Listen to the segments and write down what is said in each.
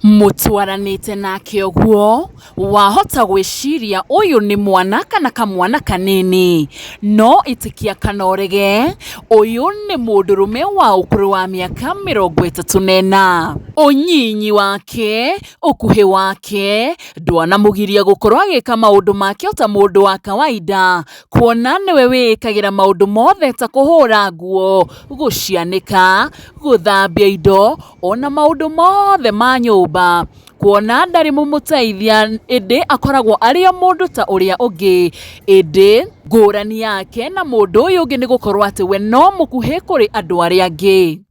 Mutwaranite nake oguo wahota gwiciria uyu ni mwana kana kamwana kanini no itikia kanorege uyu ni mundurume wa ukuru wa miaka 34. Unyinyi wake ukuhi wake ndwanamugiria gukorwo agika maundu make ota mundu wa kawaida, kuona niwe wikagira maundu mothe ta kuhura nguo, gucianika, guthambia indo ona maundu mothe ma nyumba, kuona ndari mumuteithia indi akoragwo ari o mundu ta uria ungi. Indi ngurani yake na mundu uyu ungi ni gukorwo ati we no mukuhi kuri andu aria angi.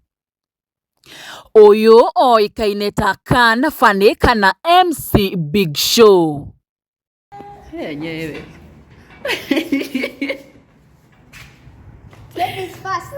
Uyu oikaine ta Kana Fani kana MC Big Show. Yenyewe. Get this fast.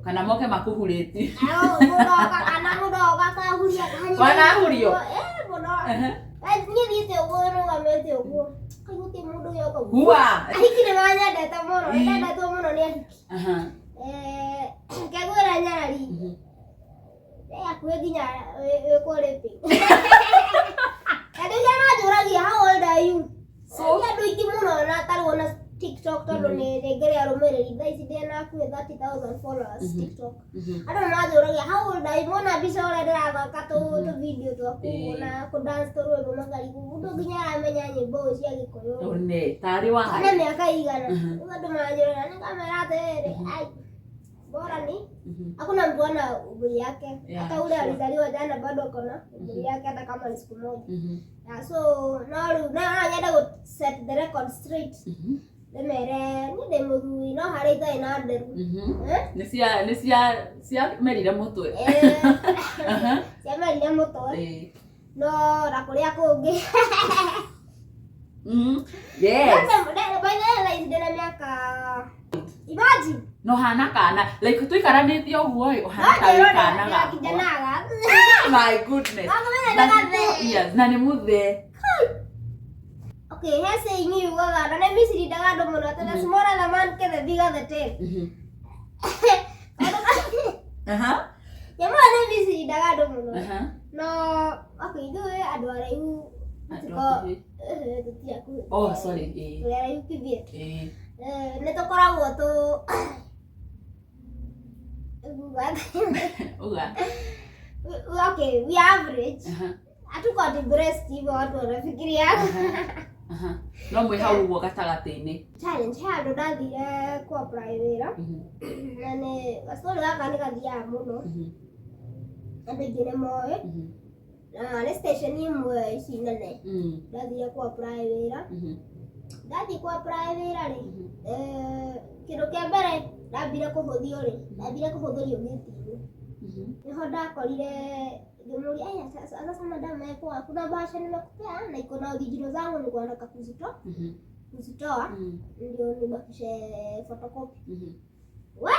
Kana moke makuhureti. How old are you? TikTok tolo ne regere aromere idaisi dena ku 30,000 followers TikTok. I don't know how old are you? Mona bisora dera kato to video to aku na ko dance to ro magari ku budo ginyara menya nyimbo cia gikoyo. One tari wa Ana miaka igana. Ngado majora ni kamera tere. Ai. Bora ni. Hakuna mtu ana uburi yake. Hata ule alizaliwa jana bado akona uburi yake hata kama ni siku moja. So now nyada go set the record straight. Mere ni demuru no harita ina nderu Nisia merire mutwe sia merire mutwe no rakuria kungi yes bana ina miaka imagine no hana kana like tuikaranithio uguo hana kana ga kijanaga my goodness yes na ni muthe. Okay, here saying you go and let me see the dagado mono. The smaller the man, the bigger the tail. Yaman, let me see the dagado mono. No, okay, do it. I do you. Oh, sorry. Where you keep it? Neto kora to. Okay, we average. I took out the breast. You got to figure. No mwe hau uguo gatagati-ini challenge handu ndathire kwa private na ni gastori gaka ni gathia muno andu aingĩ nĩ moĩ na nĩ station imwe ici nene ndathire kwa private ndathi kwa private rĩ kĩndũ kĩa mbere ndambire kũhũthio gĩtĩ-inĩ niho ndakorire Jumuri aya sasa madam yako hakuna bahasha nimekupea na iko na original zangu ni nataka kuzitoa ndio nibakishe photocopy we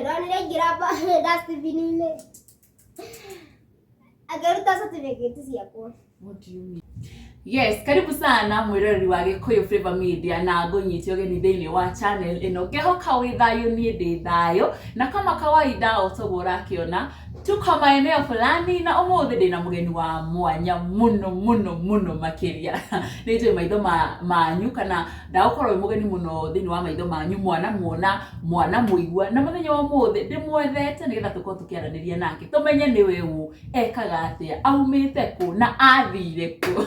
rani ngira hapa dustbin ile agaruta certificate yako. What do you mean? Yes, karibu sana mwirori wa Gikuyu Flavour Media na ngonyitio geni thini wa channel ino ngehoka wi thayo ni ndi thayo na kama kawaida utogora kiona tuko maeneo fulani na umuthi ndina mugeni wa mwanya muno makiria nitwe maitho manyu kana ndagukorwo mugeni muno thini wa maitho manyu mwana muigwa na muthenya wa umuthi ndimwethete nigetha tuko tukiaraniria nake tumenye ni wewe ekaga atia aumite ku na athire ku.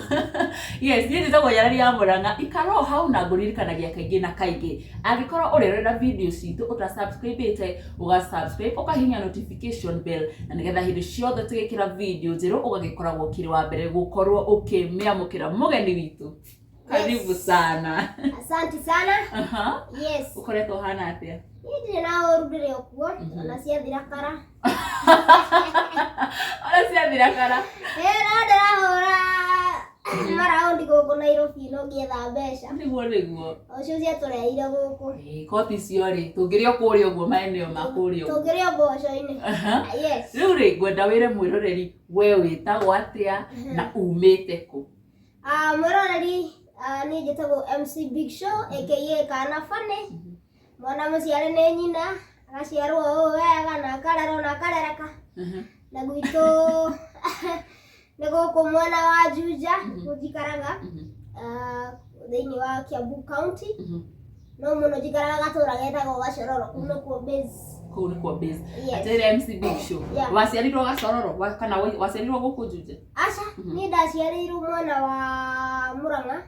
Yes, ni nditagwo Nyarari Muranga ikaro hau na nguririkanagia kaingĩ na kaingĩ angĩkorwo urerera video citu utasubscribe ugasubscribe ukahinya notification bell na nigetha hindi ciothe tugikira video njeru ugagikoragwo kiri wa mbere gukorwo ukimiamukira mugeni witu. Karibu sana. Asante sana. Yes. Ukoretwo hana atia? Ni na urudire okuo na ciathira kara. Ona ciathira kara. Na ndĩrahũra maraundi gũkũ Nairobi no ngĩetha mbeca nĩguo ũcio ciatũreheire gũkũ koti icio rĩ tũngĩrĩ kũrĩa ũguo maeneo ma kũrĩa tũngĩrĩ mboco-inĩ yes rĩu rĩ ngwenda wĩre mwĩroreri we wĩtagwo atĩa na umĩte kũ mwĩroreri niĩ njĩtagwo MC Big Show aka Kana Funny mwana mũciare nĩ nyina agaciarwo ũũ wega na akarerwo na akarereka na gwitũ nĩ gũkũ mwena wa Juja njikaraga thĩinĩ wa Kiambu County no mũno njikaraga gatũra getagwo Gacororo kũu nĩkuo base atĩrĩ MC Big Show waciarirwo Gacororo kana waciarirwo gũkũ Juja aca niĩ ndaciarĩirwo mwena wa Murang'a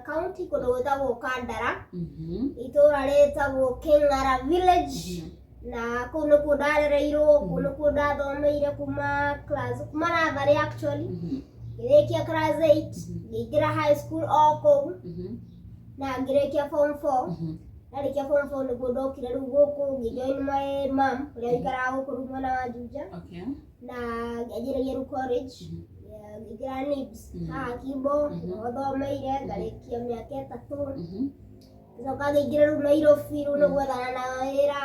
County kũndũ gwĩtagwo Kandara itũra rĩtagwo King'ara Village na kũu nĩkuo ndarereirwo kũu nĩkuo ndathomeire kuma natharĩ actually ngĩrĩkia class 8 ngĩingĩra high school o kũu na ngĩrĩkia form 4 ndarĩkia form 4 nĩguo ndokire rĩu gũkũ ngĩjoin my mom ũrĩa ũikaraga gũkũ rĩu mwena wa Juja na ngĩanjĩrĩria rĩu college ngĩingĩra NIBS haha Kimbo nĩgũthomeire ngarĩkia mĩaka 3 Ndoka ngĩingĩra rĩu Nairobi rĩu nĩgwethana na wĩra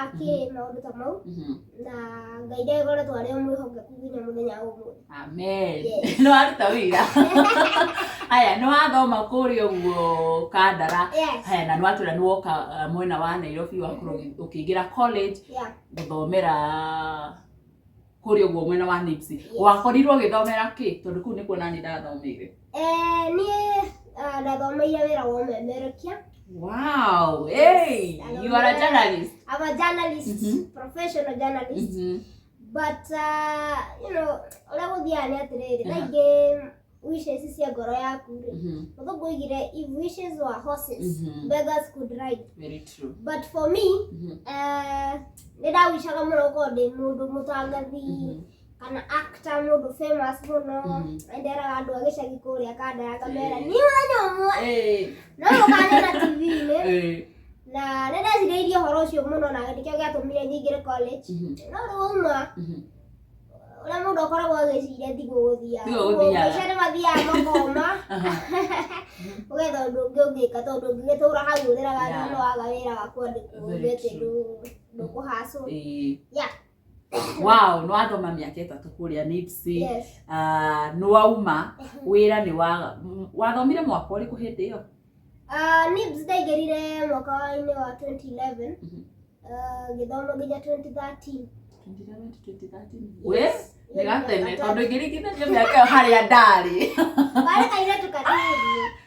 maũndũ ta mau na Ngai ndegoretwo arĩ o mwĩhokeku nginya mũthenya ũmwe amen nĩ waruta wĩra aya nĩ wathoma kũrĩa ũguo Kandara na nĩ watwĩra nĩ woka mwena wa Nairobi wakorwo ũkĩingĩra college gũthomera kũrĩa ũguo mwena wa NIBS wakorirwo ũgĩthomera kĩ tondũ kũu nĩkuo nani ndathomeire niĩ ndathomeire wĩra wa ũmemerekia. Wow, hey, you are a journalist. I'm a journalist, professional journalist. But, you know, ũrĩa gũthiaga nĩ atĩrĩrĩ, kaingĩ wishes cia ngoro yaku rĩ. Mũthũngũ oigire if wishes were horses, beggars could ride. Very true. But for me, nĩ ndawishaga mũno gũkorwo ndĩ mũndũ mũtangathi kana actor mũndũ famous mũno enderaga andũ a gĩcagi kũrĩa Kandara ngamera nĩ mũthenya ũmwe no ũkanyona TV-inĩ na nĩ ndecirĩirie ũhoro ũcio mũno na nĩkĩo gĩatũmire nyingĩre college no rĩu uma ũrĩa mũndũ akoragwo agĩciria thigũ gũthiaga nĩ mathiaga makoma ũgetha ũndũ ũngĩ ũngĩka tondũ ũngĩgĩtũra hau ũthĩraga no waga wĩra wa kwandĩkwo ũgĩte ndũkũhacwo Wow, nĩ wathoma mĩaka 3 kũrĩa NIBS nĩ wauma wĩra nĩ wathomire mwaka ũrĩkũ hĩndĩ ĩyo NIBS ndaingĩrire mwaka-inĩ wa 2011 ngĩthoma nginya 2013 we nĩ gatene tondũ ingĩringithania mĩaka ĩyo harĩa ndarĩ barĩ kairĩtu kanini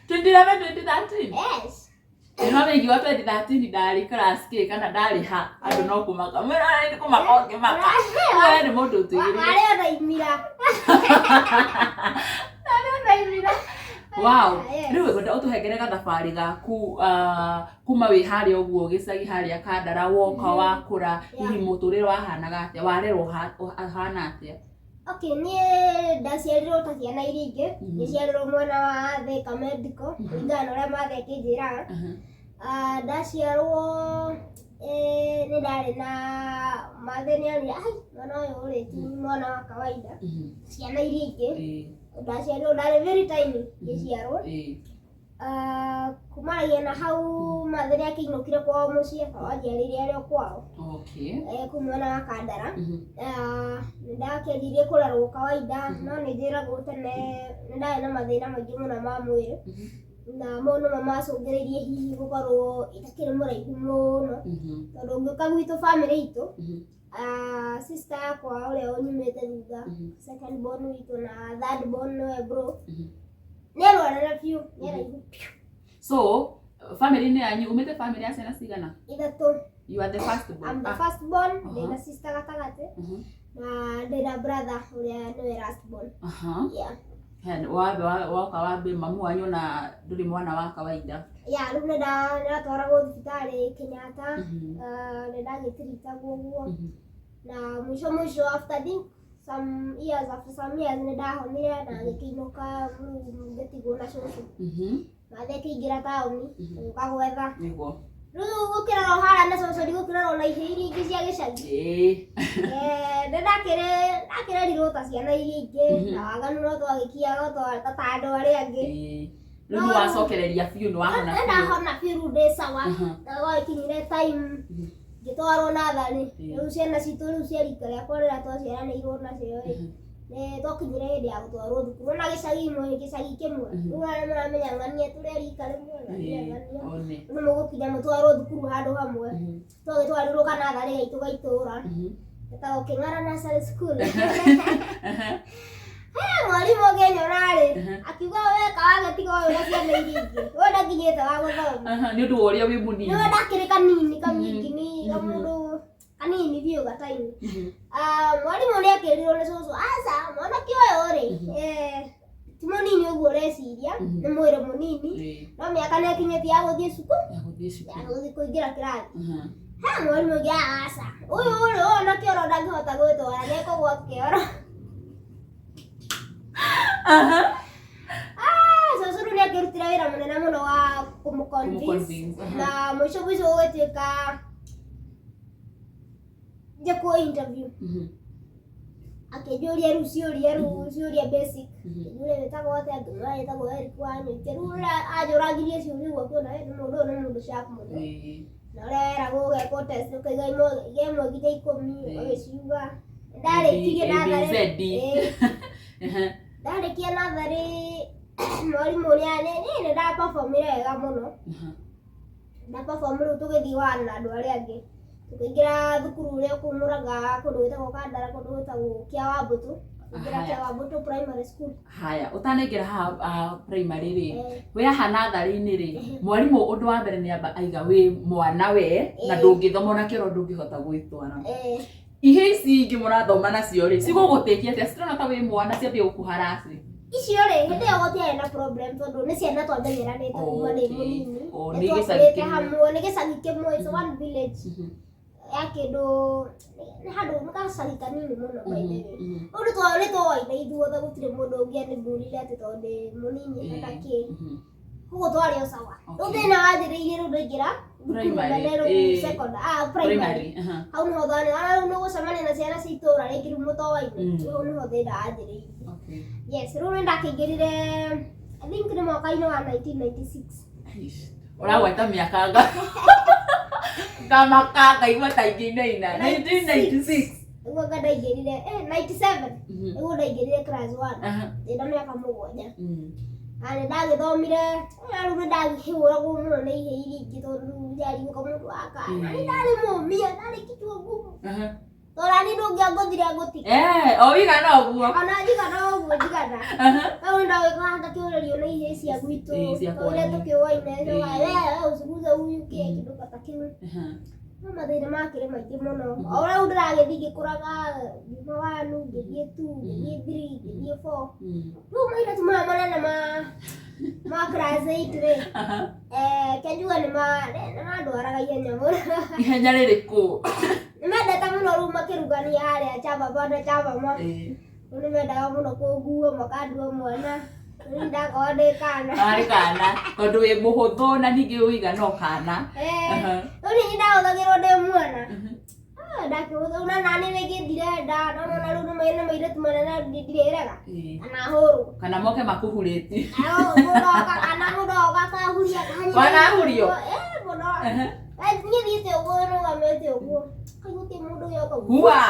2011 yes no nĩngiuga 2013 ndarĩ class K kana ndarĩ ha andũ no kũmaka nĩ kũmaka ũngĩmaka we nĩ mũndũ ũtũigĩrĩire arĩ ndaimira wow rĩu ngwenda ũtũhengere gathabarĩ gaku kuma wĩ harĩa ũguo gĩcagi harĩa Kandara woka wakũra hihi mũtũrĩre wahanaga atĩa warerwo hana atĩa Okay, niĩ ndaciarirwo ta ciana iria ingĩ ndaciarirwo mwena wa Thika Medical kũringana na ũrĩa mathe akĩnjĩraga ndaciarwo nĩ ndarĩ na mathe nĩonire mwana ũyũ rĩ ti mwana wa kawaida ciana iria ingĩ ndaciarirwo ndarĩ very tiny ngĩciarwo kumaragia na hau mathe nĩakĩinũkire kwao mũciĩ akanjiarĩire arĩ o kwao kũu mwena wa Kandara nĩndakĩanjirie kũrerwo kawaida no nĩnjĩragwo tene nĩ ndarĩ na mathĩna maingĩ mũno ma mwĩrĩ na mau nĩmo macũngĩrĩirie hihi gũkorwo itakĩrĩ mũraihu mũno tondũ ũngĩũka gwitũ bamĩrĩ itũ sister yakwa ũrĩa ũnyumĩte thutha second born witũ na third born nĩwe bro nĩarwarire biũ nĩaraihu so family-inĩ yanyu umĩte family ya ciana cigana ithatũ you are the first born I'm the first born ndĩna sister gatagatĩ na ndĩna brother ũrĩa nĩwe last born woka wambe mamu wanyu na ndũrĩ mwana wa kawaida rĩu nĩndatwaragwo thibitarĩ Kenyatta nĩndagĩtiritagwo ũguo na mũico after some years nĩndahonire na ngĩkĩinũka ngĩtigwo na cũcũ mathe akĩingĩra taũni gũka gwetha Riu gukira ro hara na coco ndigukira ro na ihĩ iria ingĩ cia gĩcagi. Ndakĩra rirwo ta ciana iria ingĩ na waganu no twagĩkiaga ta andũ arĩa angĩ. Rĩu nĩwacokereria biũ nĩwahona biũ. Ndahona biũ rĩu ndĩ sawa. Na gwakinyire time ngĩtwarwo natharĩ. Rĩu ciana citũ rĩu cia rika rĩakwa rĩrĩa twaciaranĩirwo nacio rĩ twakinyire hĩndĩ ya gũtwarwo thukuru na gĩcagi kĩmwe. Rĩu arĩa maramenya ng'ania tũrĩ rika rĩmwe nĩ mũgũkinya mũtwarwo thukuru handũ hamwe. Twagĩtwarirwo kanatharĩ gaitũ gaitũra getagwo Kĩng'ara Nursery School. Mwarimũ ũngĩnyona-rĩ akiuga weka wagĩtiga ũyũ na ciana iria ingĩ we ndakinyĩte wa gũthoma. Nĩ ũndũ wa ũrĩa wĩ mũnini. Nĩwe ndakĩrĩ kanini kamingini kamũndũ kanini biũ gataini. Mwarimũ nĩakĩrirwo nĩ cũcũ aca mwanake ũyũ-rĩ ti mũnini ũguo ũreciria nĩ mwĩrĩ mũnini no mĩaka nĩĩkinyĩtie ya gũthiĩ cukuru ya gũthiĩ kũingĩra kĩrathi. Mwarimũ ũngĩ aca ũyũ-rĩ ona kĩoro ndangĩhota gwĩtwara nĩekũgwa kĩoro. Cũcũ rĩu nĩakĩrutire wĩra mũnene mũno wa kũmũ-convince na mũico gũgĩtuĩka njĩkwo interview. Akĩnjũria rĩu ciũria basic. Akĩnjũria wĩtagwo atĩa, ngĩmwĩra wĩtagwo Eric Wanyũike. Rĩu anjũragirie ciũria ũguo akĩona mũndũ ũyũ nĩ mũndũ sharp mũno. Na ũrĩa weragwo ũgekwo test ũkaiga ĩmwe nginya 10 ũgĩciuga. Ndarĩkirie natharĩ. Ndarĩkia natharĩ mwarimũ nĩ ndaperformire wega mũno. Ndaperform rĩu tũgĩthiĩ wana na andũ arĩa angĩ. Tũkĩingĩra thukuru ũrĩa ũkũmũraga kũndũ gwĩtagwo Kandara kũndũ gwĩtagwo Kĩawambũtũ. Tũkĩingĩra Kĩawambũtũ primary school. Haya ũtanaingĩra haha primary rĩ wĩ haha natharĩ-inĩ rĩ mwarimũ ũndũ wa mbere nĩamba aiga wĩ mwana we na ndũngĩthoma na kĩoro ndũngĩhota gwĩtwara. Ihĩ ici ingĩ mũrathoma nacio rĩ cigũgũteithia atĩa citirona ta wĩ mwana ciambie gũkũharaci? Icio rĩ hĩndĩ ĩyo gũtiarĩ na problem tondũ nĩ ciana twamenyeranĩte kuma ndĩ mũnini. Nĩ gĩcagi hamwe nĩ gĩcagi kĩmwe it's one village ya kĩndũ nĩ handũ nĩ gacagi kanini mũno by the way. Rĩu nĩ twoaine ithuothe gũtirĩ mũndũ ũngĩ anĩmbũrire atĩ tondũ ndĩ mũnini hata kĩ koguo twarĩ o sawa. Rĩu thĩna wanjĩrĩirie rĩu ndaingĩra primary. Hau nĩho rĩu nĩgũcemania na ciana cia itũra rĩngĩ rĩu mũtoaine. Hau nĩho thĩna wanjĩrĩirie. Yes, rĩu nĩndakĩingĩrire I think nĩ mwaka-inĩ wa 1996. Ũragweta mĩaka ngamaka ngaigua ta ingĩinaina 1996. Nĩguo ndaingĩrire 97 nĩguo ndaingĩrire class 1 ndĩna mĩaka 7. Na nĩndagĩthomire rĩu nĩndagĩhũragwo mũno nĩ ihĩ iria ingĩ tondũ njarigũka mũndũ wa kana nĩ ndarĩ mũmia ndarĩ kichwa ngumu. Tora ni ndũngĩangũthire ngũtika. O wigana ũguo. Ona njigana ũguo njigana. Rĩu ndagĩkorwo ngakĩũrĩrio nĩ ihĩ cia gwitũ ũrĩa tũkĩũaine wewe usiguse huyu kĩndũ ta kĩu. No mathĩna makĩrĩ maingĩ mũno. O rĩu ndĩragĩthiĩ ngĩkũraga thutha wa nũ ngĩthiĩ 2 ngĩthiĩ 3 ngĩthiĩ 4. Rĩu mairĩtu maya manene ma class 8 rĩ kĩnjua nĩmandwaraga ihenya mũno. Ihenya rĩrĩkũ? Nĩmendete mũno rĩu makĩrugania harĩa Chababa na Chabama. Rĩu nĩmendaga mũno kũnguo makandua mwana. Rĩu ndakorwo ndĩ kana. Arĩ kana tondũ wĩ mũhũthũ na ningĩ ũigana o kana. Rĩu ningĩ ndahũthagĩrwo ndĩ mwana. Ndakĩhũthũ na nani rĩngĩ ndirenda na rĩu nĩ mairĩtu manene ndirĩrega kana hũrũ. Kana moke makũhurĩti. Mũndũ oka akahuria. Wanahurio? Mũno. Niĩ thiĩte ũguo rũgamĩte ũguo. Kaiguti mũndũ gĩoka ũguo. Hua.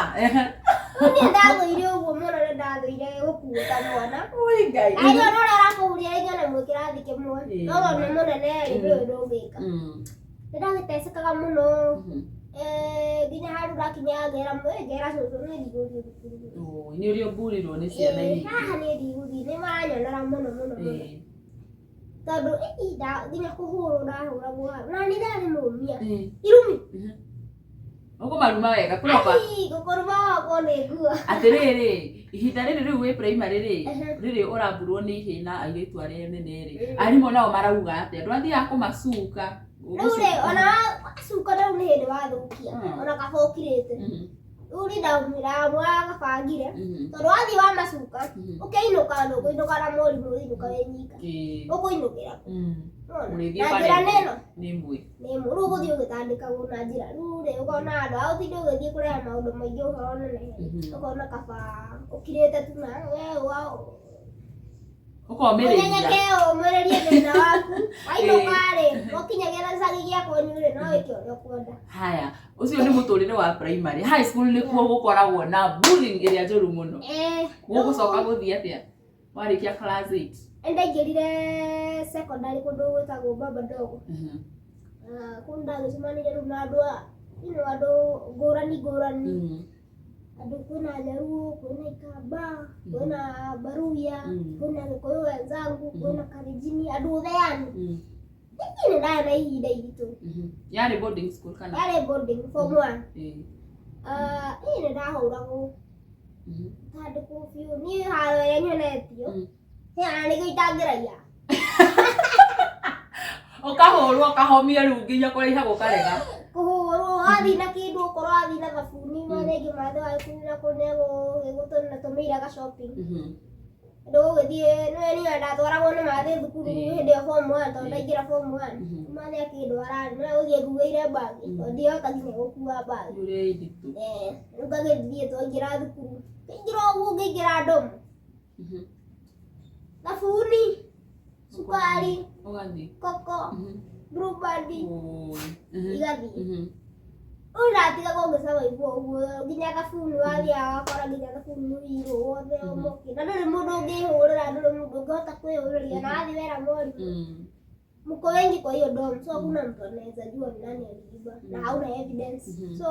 Niĩ ndathũire ũguo mũno nĩ ndathũire gũkuo ta mwana. Ui Ngai. Na rĩu ũrĩa arakũhuria rĩngĩ ona mwĩ kĩrathi kĩmwe. No nĩ mũnene rĩu ndũngĩka. Nĩndagĩtecekaga mũno. Nginya handũ ndakinya ngera cũcũ nĩ ndigũthiĩ thukuru. Nĩ ũrĩa ũmburirwo nĩ ciana iria. Haha nĩ ndigũthiĩ nĩ maranyonera mũno mũno mũno. Tondũ nginya kũhũrwo ndahũragwo na nĩ ndarĩ mũmia. Irumi. Ũkũmaruma wega kũroba. Gũkũruma wakwa nĩ nguo. Atĩrĩrĩ ihinda rĩrĩ rĩu wĩ primary rĩrĩ ũramburwo nĩ ihĩ na airĩtu arĩa nene rĩ arimũ nao marauga atĩa ndwathiaga kũmacuka? Rĩu rĩ ona wacuka rĩu nĩ hĩndĩ wathũkia ona kaba ũkirĩte. uri ndaumira mwa gabangire tondu wathi wa macuka ukiinuka ndukuinuka na murimu uinuka wenyika ukuinukira na njira neno nä rä u gå thiä å gä tandäkagwo na njä ra rä u rä ukona andå a gå tindä å gä thiä kå reha maå ndå maingä å horo nene ukona kaba å kirä te tuna ũnyenyeke ũmĩrĩrie thĩna waku wainũka-rĩ ũkinyagĩra gĩcagi gĩa kwanyu rĩ no wĩke ũrĩa ũkwenda. Haya, ũcio nĩ mũtũrĩre wa primary. High school nĩkuo gũkoragwo na bullying ĩrĩa njũru mũno. Gũgũcoka gũthiĩ atĩa warĩkia class 8? Ndaingĩrire secondary kũndũ gwĩtagwo Baba Dogo. Kũu ndagĩcemanire rĩu na andũ ngũrani ngũrani. Andũ kwĩna Nyaruo, kwĩna Ikamba, kwĩna Baruya, kwĩna Gĩkũyũ wenzangu, kwĩna Kalenjin, andũ othe yani. Nĩ ndarĩ na ihinda iritũ. Yarĩ boarding school kana? Yarĩ boarding form 1. Nĩ ndahũragwo. Tandĩkwo biũ. Niĩ haro ĩrĩa nyonetio. Hena nĩguo itangĩraia. Ũkahũrwo ũkahomio rĩu nginya kũraiha gũkarega. Kũhũrwo wathiĩ na kĩndũ okorwo wathiĩ na thabuni marĩngĩ mathe wakinyĩra kũnegwo gĩgũtũmĩire ga shopping. Ndũgũgĩthiĩ niĩ ndatwaragwo nĩ mathe thukuru hĩndĩ ĩyo form 1 tondũ ndaingĩra form 1. Mathe kĩndũ ararĩ no gũthiĩ nguĩire mbagi tondũ ndihota nginya gũkua mbagi. Rĩu ngagĩthiĩ twaingĩra thukuru. Ngĩingĩra ũguo ngĩingĩra ndomu. Thabuni, sukari, koko, Blueband, igathiĩ. Ũratigaga ũgĩcaba ũguo nginya thabuni wathiaga wakora nginya thabuni ũirwo wothe ũmoke. Na ndũrĩ mũndũ ũngĩhũrĩra, ndũrĩ mũndũ ũngĩhota kwĩhũrĩria na wathiĩ wera mwarimu. Mko wengi kwa hiyo dorm, so hakuna mtu anaweza jua ni nani aliiba na hauna evidence. So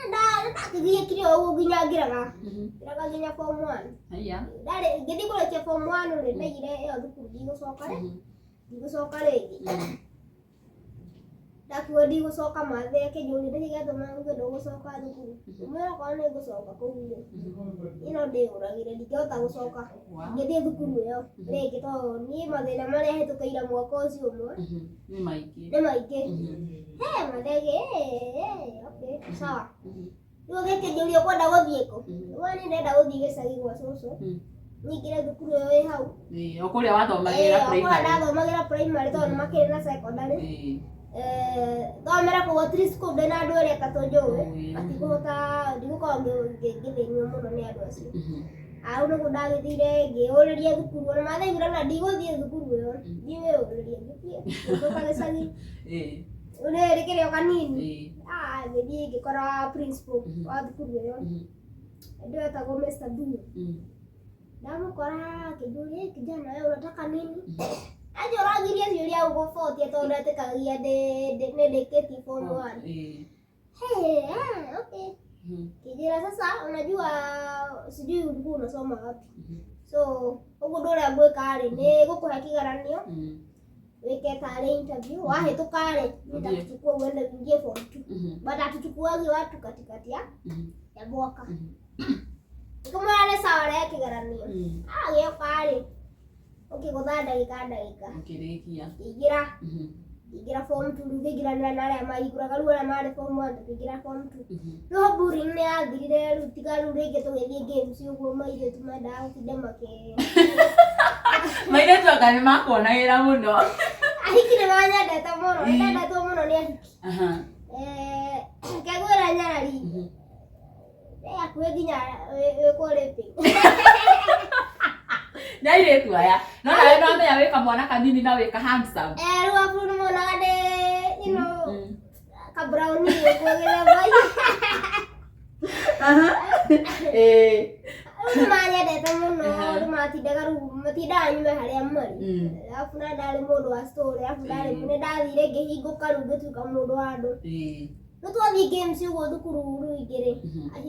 ndakĩthiĩ kire ũguo nginya ngĩraga nginya form 1. Ngĩthiĩ kũrĩkia form 1 rĩ ndaigire ĩyo thukuru ndigũcoka rĩngĩ. Ndakiuga ndigũcoka mathe akĩnjũria ndĩgĩathoma nguge ndũgũcoka thukuru. Ngĩmwĩra okorwo nĩngũcoka kũu rĩ ĩno ndĩyũragĩre ndingĩhota gũcoka. Ngĩthiĩ thukuru ĩyo rĩngĩ tondũ niĩ mathĩna marĩa hĩtũkĩire mwaka ũcio ũmwe nĩ maingĩ. Mathege okay sawa. Rĩu gĩkĩnjũria ũkwenda gũthiĩ kũ? Niĩ ndĩrenda gũthiĩ gĩcagi gwa cũcũ. Nyingĩre thukuru ĩyo ĩ hau. Kũrĩa wathomagĩra primary? Kũrĩa ndathomagĩra primary tondũ nĩ makĩrĩ na secondary. Thomera kũu at least kũu ndĩ na andũ arĩa atatũ njũĩ matikũhota ndigũkorwo ngĩthĩnio mũno nĩ andũ acio. Hau nĩguo ndagĩthire ngĩyũrĩria thukuru ona mathaigire na ndigũthiĩ thukuru ĩyo ndiwĩyũrĩrie ngĩcoka gĩcagi. Rĩrĩ kĩrĩ o kanini ngĩthiĩ ngĩkora principal wa thukuru ĩyo andũ etagwo Mr. Duo. Ndamũkora akĩnjũria kijana wewe unataka nini? Aje ũragiria ciũria ũgũbotia tondũ etĩkagia nĩndĩkĩtie form 1. Okay. Kijira sasa unajua sijui ulikuwa unasoma wapi. So ũguo ndũ ũrĩa ngwĩka-rĩ nĩ gũkũhe kĩgeranio wĩke tarĩ interview wahĩtũka-rĩ nĩtakuchukua uende uingie form 2. But hatuchukuagi watu katikati ya mwaka. Nikamwĩra nĩ sawa rĩa kĩgeranio. Agĩũka-rĩ ũkĩgũtha ndagĩka ingĩra form 2 rĩu ngĩingĩranĩra na arĩa mahingũraga rĩu arĩa marĩ form 1 tũkĩingĩra form 2. Rĩu bullying nĩyathirire rĩu tiga rĩu rĩngĩ tũgĩthiĩ games ũguo mairĩtu mendaga gũtinda mairĩtu aka nĩmakuonagĩra mũno. Ahiki nĩmanyendete mũno, nĩndendetwo mũno nĩ ahiki. Ngegwĩra nyarari hakuhĩ nginya wĩkwo raping. Nĩ airĩtu aya no nawe nĩwamenya wĩ kamwana kanini na wĩ ka handsome. Rĩu abu nĩmonaga ndĩ ka brown ũguo gĩthemba. Nĩmanyendete mũno nĩmatindaga rĩu matindaga nyume harĩa marĩ. Arabu na ndarĩ mũndũ wa story arabu nĩndathire ngĩhingũka rĩu ngĩtuĩka mũndũ wa andũ. Rĩu twathiĩ games ũguo thukuru rĩu ingĩ-rĩ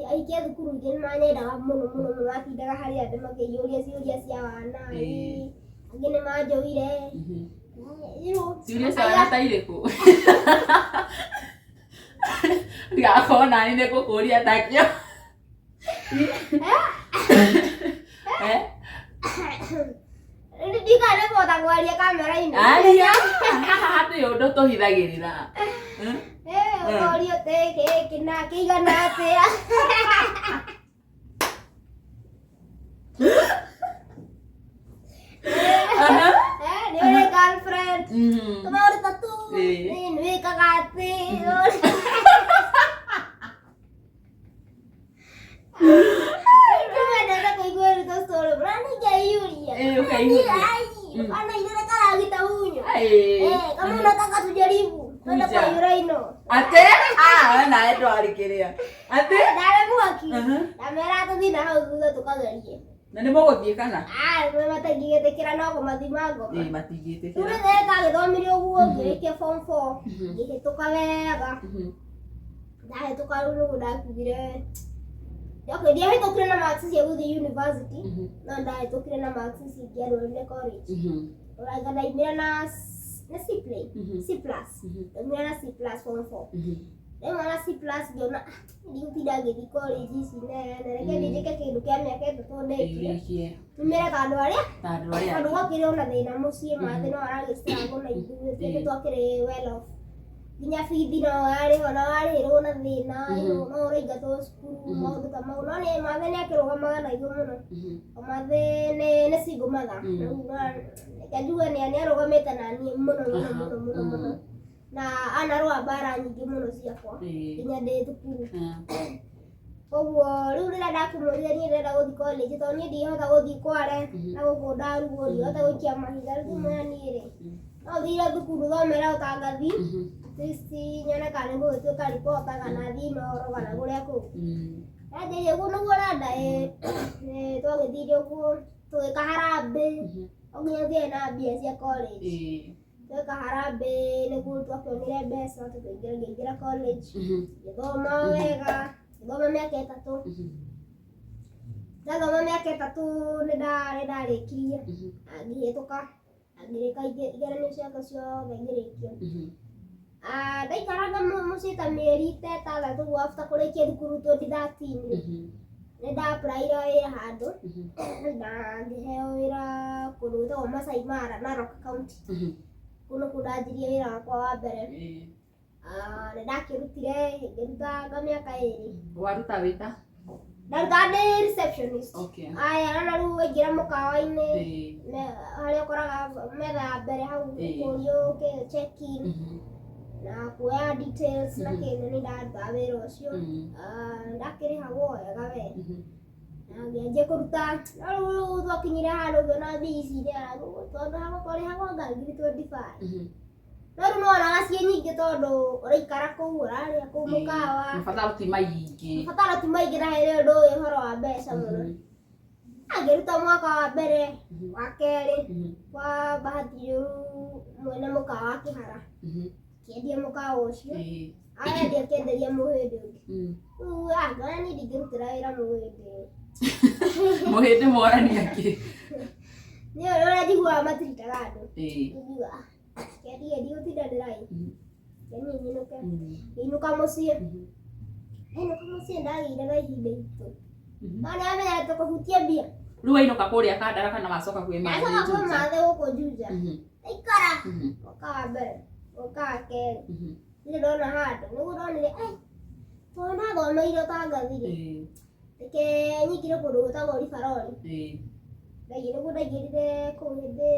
ahiki a thukuru ingĩ nĩmanyendaga mũno matindaga harĩa andũ makĩiyũria ciũria cia wana angĩ nĩmanjũire. Ciũria cia wana ta irĩkũ? Ndigakorwo nani nĩngũkũria takĩo. Ndikanĩkũhota kwaria kamera-inĩ. Aria haha hatirĩ ũndũ tũhithagĩrĩra. Orio teke kina kigana atia. Ni girlfriend. Tomorrow tattoo. Ni kakati. Karena ini mereka lagi tahunya. Kamu nataka tujaribu. Twende kwa Uraino. Ate? Na ndo alikiria. Ate? Dale mwaki. Na mera to dina hau kuga tukagarie. Na nĩ mũgũthiĩ kana? Nĩ matingĩgĩtĩkĩra no kũmathimango. Matingĩtĩkĩra. Tũrĩ theka gĩthomire ũguo ngĩrĩkia form 4. Ngĩhĩtũka wega. Ndahĩtũka rĩu nĩguo ndakugire. Okay, ndiahĩtũkire na marks cia gũthiĩ university. No ndahĩtũkire na marks cingĩarũrire college. Ũraiga ndaimire na C+. Ndaimire na C+ form 4. Rĩu na C+ ngĩona ndigũtinda ngĩthiĩ college ici nene. Reke ndĩnjĩke kĩndũ kĩa mĩaka ĩtatũ ndĩkire. Tumĩre kandũ arĩa. Tondũ gwakĩrĩ ona thĩna mũciĩ mathĩ no aragĩstruggle na ithuĩ. Tũngĩ twakĩrĩ well off. Nginya bithi no yarĩho na warĩhĩrwo na thĩna. No ũraingatwo cukuru maũndũ ta mau. No nĩ mathĩ nĩakĩrũgamaga na ithuĩ mũno. Mathĩ nĩ single mother. Reke njuge nĩarũgamĩte na niĩ mũno. Na anarũa mbara nyingĩ mũno ciakwa. Nginya ndĩ thukuru. Koguo rĩu rĩrĩa ndakĩmũrire niĩ ndĩrenda gũthiĩ college tondũ niĩ ndingĩhota gũthiĩ Kware na gũkũ ndarugwo ndingĩhota gũikia mahiga. Rĩu ngĩmwĩra niĩ-rĩ, no thiire thukuru thomere ũtangathi. Nyone kana nĩgũgĩtuĩka reporter kana thiĩ Inooro kana kũrĩa kũngĩ. Yanjĩrĩirie ũguo nĩguo ũrenda twagĩthire ũguo tũgĩka harambĩ. O nginya thiĩ na mbia cia college. Tweka harambĩ nĩguo twakĩonire mbeca ngĩingĩra college. Ngĩthoma wega. Ngĩthoma mĩaka ĩtatũ. Ndathoma mĩaka ĩtatũ nĩndarĩkirie. Ngĩhĩtũka. Ngĩrĩka igeranio ciakwa ciothe ngĩrĩkia. Ndaikaranga mũciĩ ta mĩeri ta ĩtandatũ ũguo after kũrĩkia thukuru 2013. Nĩnda-applyire wĩra handũ. Na ngĩheo wĩra kũndũ gwĩtagwo Masai Mara, Narok County. Kũu nĩkuo ndanjirie wĩra wakwa wa mbere. Nĩndakĩrutire ngĩrutanga mĩaka 2. Waruta wĩta? Ndaruta ndĩ receptionist. Aya na rĩu waingĩra mũkawa-inĩ harĩa ũkoraga metha ya mbere hau ũkũrio check in na kuoya details na kĩndũ nĩndarutaga wĩra ũcio. Ndakĩrĩhagwo wega we. Na ngĩanjia kũruta. No rĩu twakinyire handũ ngĩona thii ici tondũ hagũkorĩhagwo anga ngiri 25. No rĩu nĩwonaga ciĩ nyingĩ tondũ ũraikara kũu ũrarĩa kũu mũkawa. Mabataro ti maingĩ. Mabataro ti maingĩ na hĩndĩ ĩyo ndũĩ ũhoro wa mbeca mũno. Ngĩruta mwaka wa mbere, wa kerĩ. Kwa bahati njũru mwene mũkawa akĩhara. Kĩendia mũkawa ũcio. Arendia akĩenderia mũhĩndĩ ũngĩ. Rĩu ngona niĩ ndingĩrutĩra wĩra mũhĩndĩ. Mũhĩndĩ morania kĩ? Nĩ ũrĩa njiguaga matiritaga andũ. Njiguaga kĩendia ndigũtinda ndĩraĩ. Kĩendia nyinũke. Ngĩinũka mũciĩ. Ndainũka mũciĩ ndagĩire na ihinda iritũ. No nĩwamenyerete kũhutia mbia. Rĩu wainũka kũrĩa Kandara kana wacoka kwĩ mathĩ? Ndacoka kwĩ mathĩ gũkũ Juja. Ndaikara mwaka wa mbere, mwaka wa kerĩ. Ndirĩ ndona handũ. Nĩguo ndonire tondũ ndathomeire ũtangathi-rĩ, reke nyingĩre kũndũ gwĩtagwo Ribarori. Nĩguo ndaingĩrire kũu hĩndĩ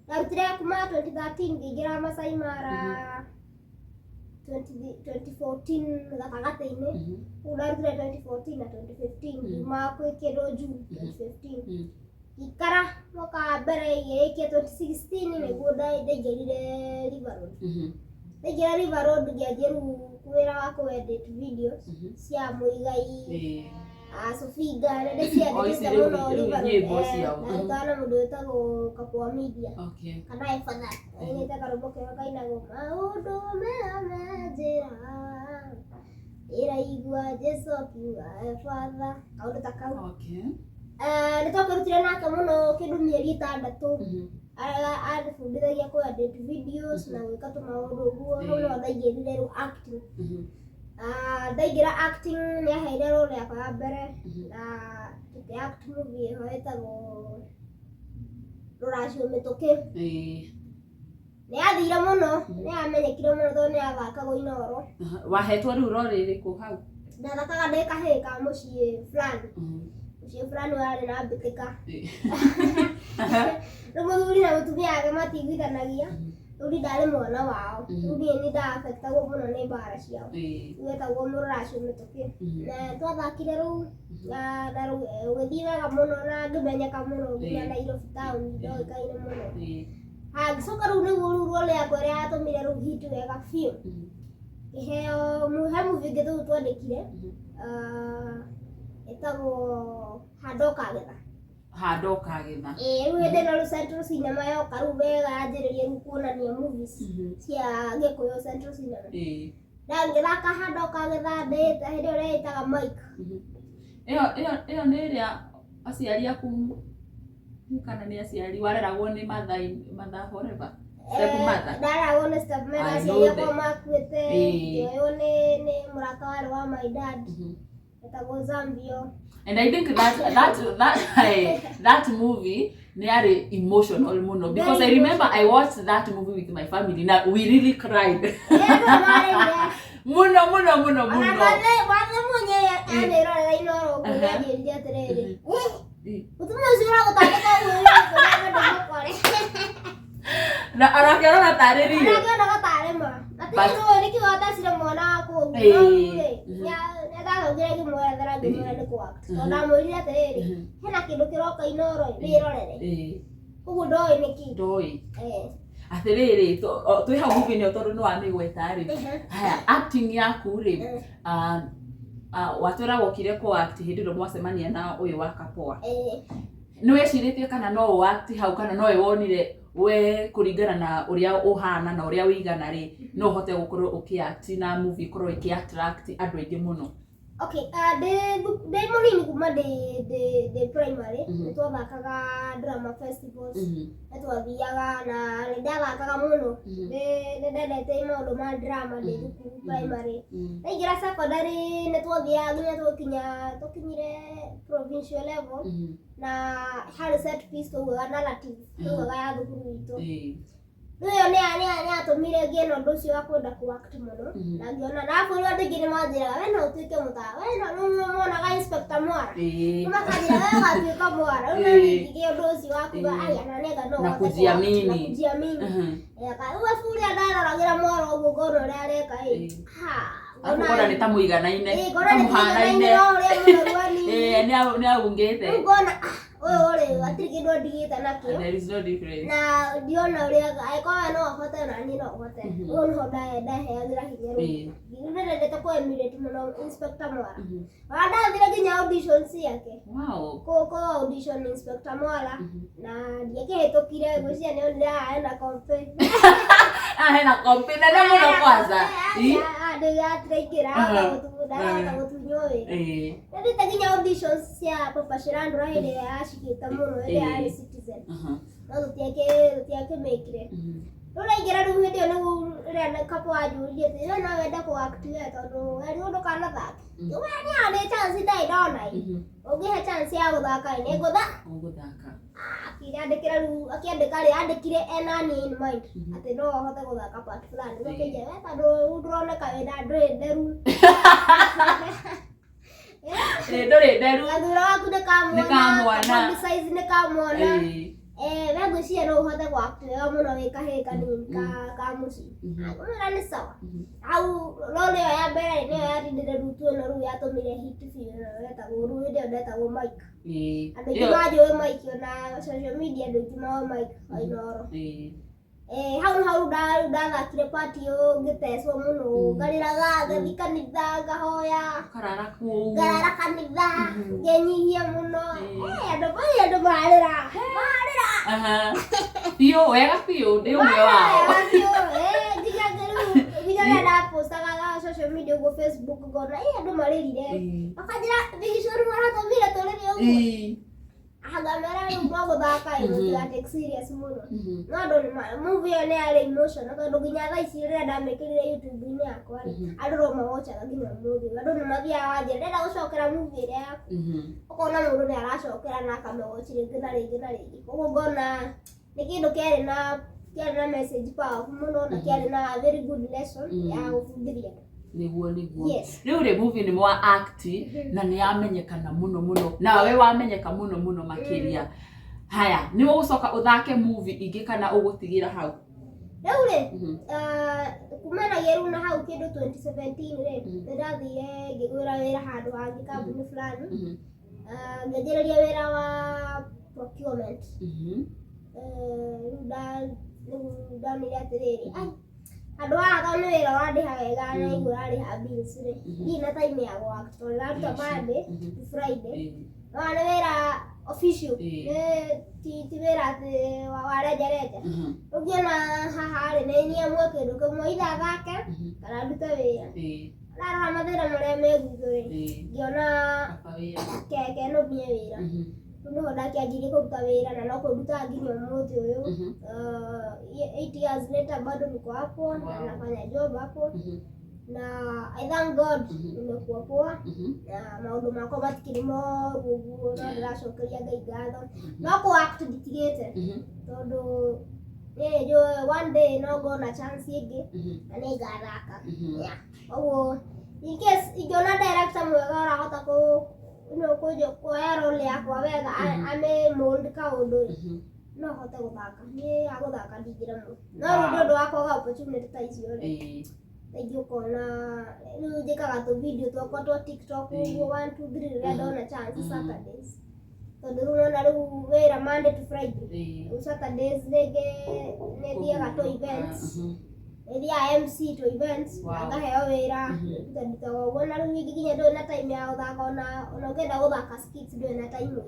ndarutire kuma 2013 ngĩingĩra Masai Mara 2014 gatagatĩ-inĩ. Rĩu ndarutire 2014 na 2015 kuma kwĩ kĩndũ June 2015. Ngĩikara mwaka wa mbere ngĩrĩkia 2016 nĩguo ndaingĩrire River Road. Ndaingĩra River Road ngĩanjia rĩu wĩra wa kũ-edit videos cia Muigai, Sofiga, nĩndĩciandĩkĩte mũno River Road. Ndarutaga na mũndũ wĩtagwo Kapua Media kana Efatha. Nĩnyite karũmbo kega kainagwo maũndũ mega me njĩra ĩraigua Jesũ akiuga Efatha, kaũndũ ta kau. Nĩtwakĩrutire nake mũno kĩndũ mĩeri 6. Andĩbundithagia kũ-edit videos na gwĩka tũmaũndũ ũguo. Hau no ndaingĩrire rĩu acting. Ndaingĩra acting nĩaheire role yakwa ya mbere na tũkĩ-act movie ĩho ĩtagwo Rũracio Mĩtũkĩ. nĩ athire mũno nĩ amenyekire mũno tondũ nĩ athakagwo Inooro. Wahetwo rĩu rori rĩkũ hau? Ndathakaga ndĩ kahĩĩ ka mũciĩ fulani. Mũciĩ fulani warĩ na mbĩtĩka. Rĩu mũthuri na mũtumia wake matiguithanagia. Rĩu ndarĩ mwana wao. Rĩu niĩ nĩ nda-affectagwo mũno nĩ mbara ciao. Gwetagwo mũrũracio mĩtũkĩ. Na twathakire rĩu na gũgĩthiĩ wega mũno na ngĩmenyeka mũno nginya Nairobi town ndoĩkaine mũno. Ngĩcoka rĩu nĩguo rĩu role yakwa ĩrĩa yatũmire rĩu hit wega biũ. Ngĩheo he movie ĩngĩ tũu twandĩkire ĩtagwo Handũ Ũkagetha. Rĩu hĩndĩ ĩno rĩu Central Cinema yoka rĩu wega yanjĩrĩria rĩu kuonania movies cia Gĩkũyũ Central Cinema. Na ngĩthaka Handũ Ũkagetha ndĩhĩte hĩndĩ ĩyo ĩrĩa Mike. Ĩyo nĩ ĩrĩa aciari aku kana nĩ aciari wareragwo nĩ Matha Forever? Stepmother? Ndareragwo nĩ Stepmother, aciari akwa makuĩte. Ũyũ nĩ mũrata warĩ wa my dad. Etagwo Zambio. And I think that movie nearly emotional muno because I remember I watched that movie with my family. Now we really cried. Muno. Na arakiona tarĩrio. Atĩrĩrĩ nĩ kĩwata cire mwana waku. Nĩndathongire ngĩmwerethera ngĩmwĩra nĩ kũ-act. Tondũ ndamwĩrire atĩrĩrĩ, hena kĩndũ kĩroka Inooro wĩrorere. Ũguo ndoĩ nĩkĩ. Ndoĩ. Atĩrĩrĩ twĩ hau movie-inĩ tondũ nĩ wamĩgweta-rĩ. Haya acting yaku rĩ watwĩra wokire kũ-act hĩndĩ ĩrĩa mwacemania na ũyũ wa Kapoa. Nĩ wecirĩtie kana no ũ-act hau kana no wonire we kũringana na ũrĩa ũhana na ũrĩa wĩigana rĩ no ũhote gũkorwo ũkĩ-act na movie ikorwo ĩkĩ-attract andũ aingĩ mũno? Okay, ndĩ mũnini kuma ndĩ primary nĩ twathakaga drama festivals. Nĩ twathiaga na nĩ ndathakaga mũno. Nĩ ndendete maũndũ ma drama ndĩ thukuru primary. Ndaingĩra secondary nĩ twathiaga nginya tũkinyire provincial level na harĩ set piece tũugaga narrative tũugaga ya thukuru witũ. Rĩu nĩ atũmire ngĩena ũndũ ũcio wa kwenda kũ-act mũno na ngĩona na bũrũri andũ aingĩ nĩ manjĩraga we no ũtuĩke mũtara we no monaga Inspector Mwara makanjĩra we ũgatuĩka Mwara. Rĩu nĩ ngĩgĩa ũndũ ũcio wa kuga aya na nĩgetha no na kujiamini. Rĩu bũrũri ndaroragĩra Mwara ũguo ngona ũrĩa areka Akũkora nĩ ta mũiganaine mũhanaine nĩ aungĩte. Rĩu ngona ũyũ rĩ hatirĩ kĩndũ ndigĩte nakĩo. There is no difference. Na ndiona ũrĩa angĩkorwo we no ahote na niĩ no hote. Ũguo nĩho ndaheagĩra hinya rĩu. Nĩndendete kũ-emulate mũno Inspector Mwara. Na ndathire nginya audition ciake. Kũ audition Inspector Mwara na ndiakĩhĩtũkire ngwĩciria nĩonire hena kompe. Hena kompe nene mũno kwanza. Ndĩgatiraingĩra ndahota gũtunywo wĩra. Nĩndĩte nginya auditions cia Papa Shirandula hĩndĩ ĩrĩa yacikĩte mũno hĩndĩ yarĩ Citizen. No tũtiakĩmĩkire. Rĩu ndaingĩra rĩu hĩndĩ ĩyo nĩguo rĩrĩa Kapoa anjũririe atĩ we no wende kũ-act tondũ we nĩ ndũkanathake. We nĩ chance ndarĩ ndona ũngĩhe chance ya gũthaka nĩ ngũthaka. Akĩandĩkĩra rĩu andĩkire enani in mind atĩ no ahote gũthaka part fulani. Ũkĩnjĩra we tondũ ndũroneka wĩna ndũrĩ nderu. Ndũrĩ nderu. Gathura waku nĩ kamwana. Size nĩ kamwana. We ngwĩciria no ũhote kũ-act wega mũno wĩ kahĩĩ kanini ka mũciĩ. Ngũmwĩra nĩ sawa. Hau role ĩyo ya mbere nĩyo yatindire rĩu tuono rĩu yatũmire hit biũ ĩretagwo rĩu hĩndĩ ĩyo ndetagwo Mike. Andũ aingĩ manjũĩ Mike ona social media andũ aingĩ moĩ Mike wa Inooro. Hau ndathakire part ĩyo ngĩtecwo mũno ngarĩraga ngathiĩ kanitha ngahoya ngarara kanitha ngenyihia mũno. Andũ marĩra biũ wega biũ ndĩ ũmwe wao. Nginya rĩrĩa ndapostaga social media ũguo Facebook ngona andũ marĩrire makanjĩra Bigishori maratũmire tũrĩre ũguo. Ngamera rĩu no gũthaka mũtigatake serious mũno. No andũ movie ĩyo nĩ yarĩ emotional tondũ nginya thaa ici rĩrĩa ndamĩkĩrire YouTube-inĩ yakwa andũ no mawochaga nginya mũthĩ. Andũ nĩ mathiaga wanjĩra ndĩrenda gũcokera movie ĩrĩa yaku. Ũkona mũndũ nĩ aracokera na akamĩwochi rĩngĩ na rĩngĩ na rĩngĩ. Ũguo ngona nĩ kĩndũ kĩarĩ na kiarĩ na message powerful mũno na kiarĩ na very good lesson ya gũbundithia niguo Yes. riu ri movie ni mwa act na ni yamenyekana muno na we wamenyeka muno makiria haya ni ũgũcoka ũthake movie ingĩ kana ũgũtigira hau rĩu rĩ kumanagia rĩu na hau kĩndũ 2017 rĩ nĩndathire ngĩgwĩra wĩra handũ hangĩ kambuni fulani ngĩanjĩrĩria wĩra wa procurement ndanire atĩrĩrĩ andũ haha nĩ wĩra ũrandĩha wega na igũ ũrarĩha bills rĩ ndirĩ na time ya gwaka tondũ ndaruta Monday to Friday no nĩ wĩra official ti wĩra atĩ warenjarenja ũngĩona haha rĩ nĩ niamue kĩndũ kĩmwe itha thake kana ndute wĩra ndarora mathĩna marĩa me gwitũ rĩ ngĩona keke no mbie wĩra nĩho ndakĩanjirie kũruta wĩra na no kũruta nginya ũmũthĩ ũyũ 8 years later bado niko hapo na nafanya job hapo na I thank God nimekuwa poa na maũndũ makwa matikĩrĩ moru ũguo no ndĩracokeria Ngai ngatho no kũ-act nditigĩte tondũ one day no ngona chance ĩngĩ na nĩ ngathaka ũguo in case ingĩona director mwega ũrahota kuoya role yakwa wega ame mold kaũndũ no hote gũthaka nĩ agũthaka ndingĩra mũno no rĩu ũndũ wakwaga opportunity ta icio rĩ rĩngĩ ũkona rĩu njĩkaga tũ-video twakwa twa TikTok ũguo 1 2 3 rĩrĩa ndona chance Saturdays tondũ rĩu nona rĩu wĩra Monday to Friday rĩu Saturdays rĩngĩ nĩ thiaga to events nĩthiaga MC to events ngaheo wĩra ndutaga ũguo na rĩu nginya ndũrĩ na time ya gũthaka ona ũkenda gũthaka skits ndũrĩ na time ĩyo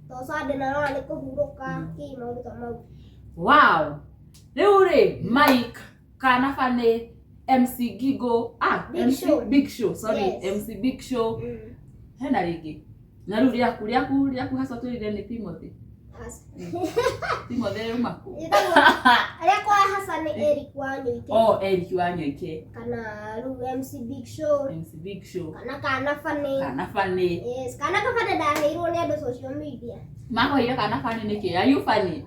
tondũ Sunday narora nĩ kũhurũka kĩ maũndũ ta mau wow rĩu rĩ Mike kana Fanny MC Gigo Big Show sorry yes. MC Big Show hena rĩngĩ na rĩu rĩaku hasa tũrire nĩ Timothy Timothy umaku arĩa kwa hasa nĩ Eric Wanyoike Eric Wanyoike kana rĩu MC Big Show kana Fanny yes kana Fanny ndaheirwo nĩ andũ social media mahoire kana Fanny nĩkĩ are you funny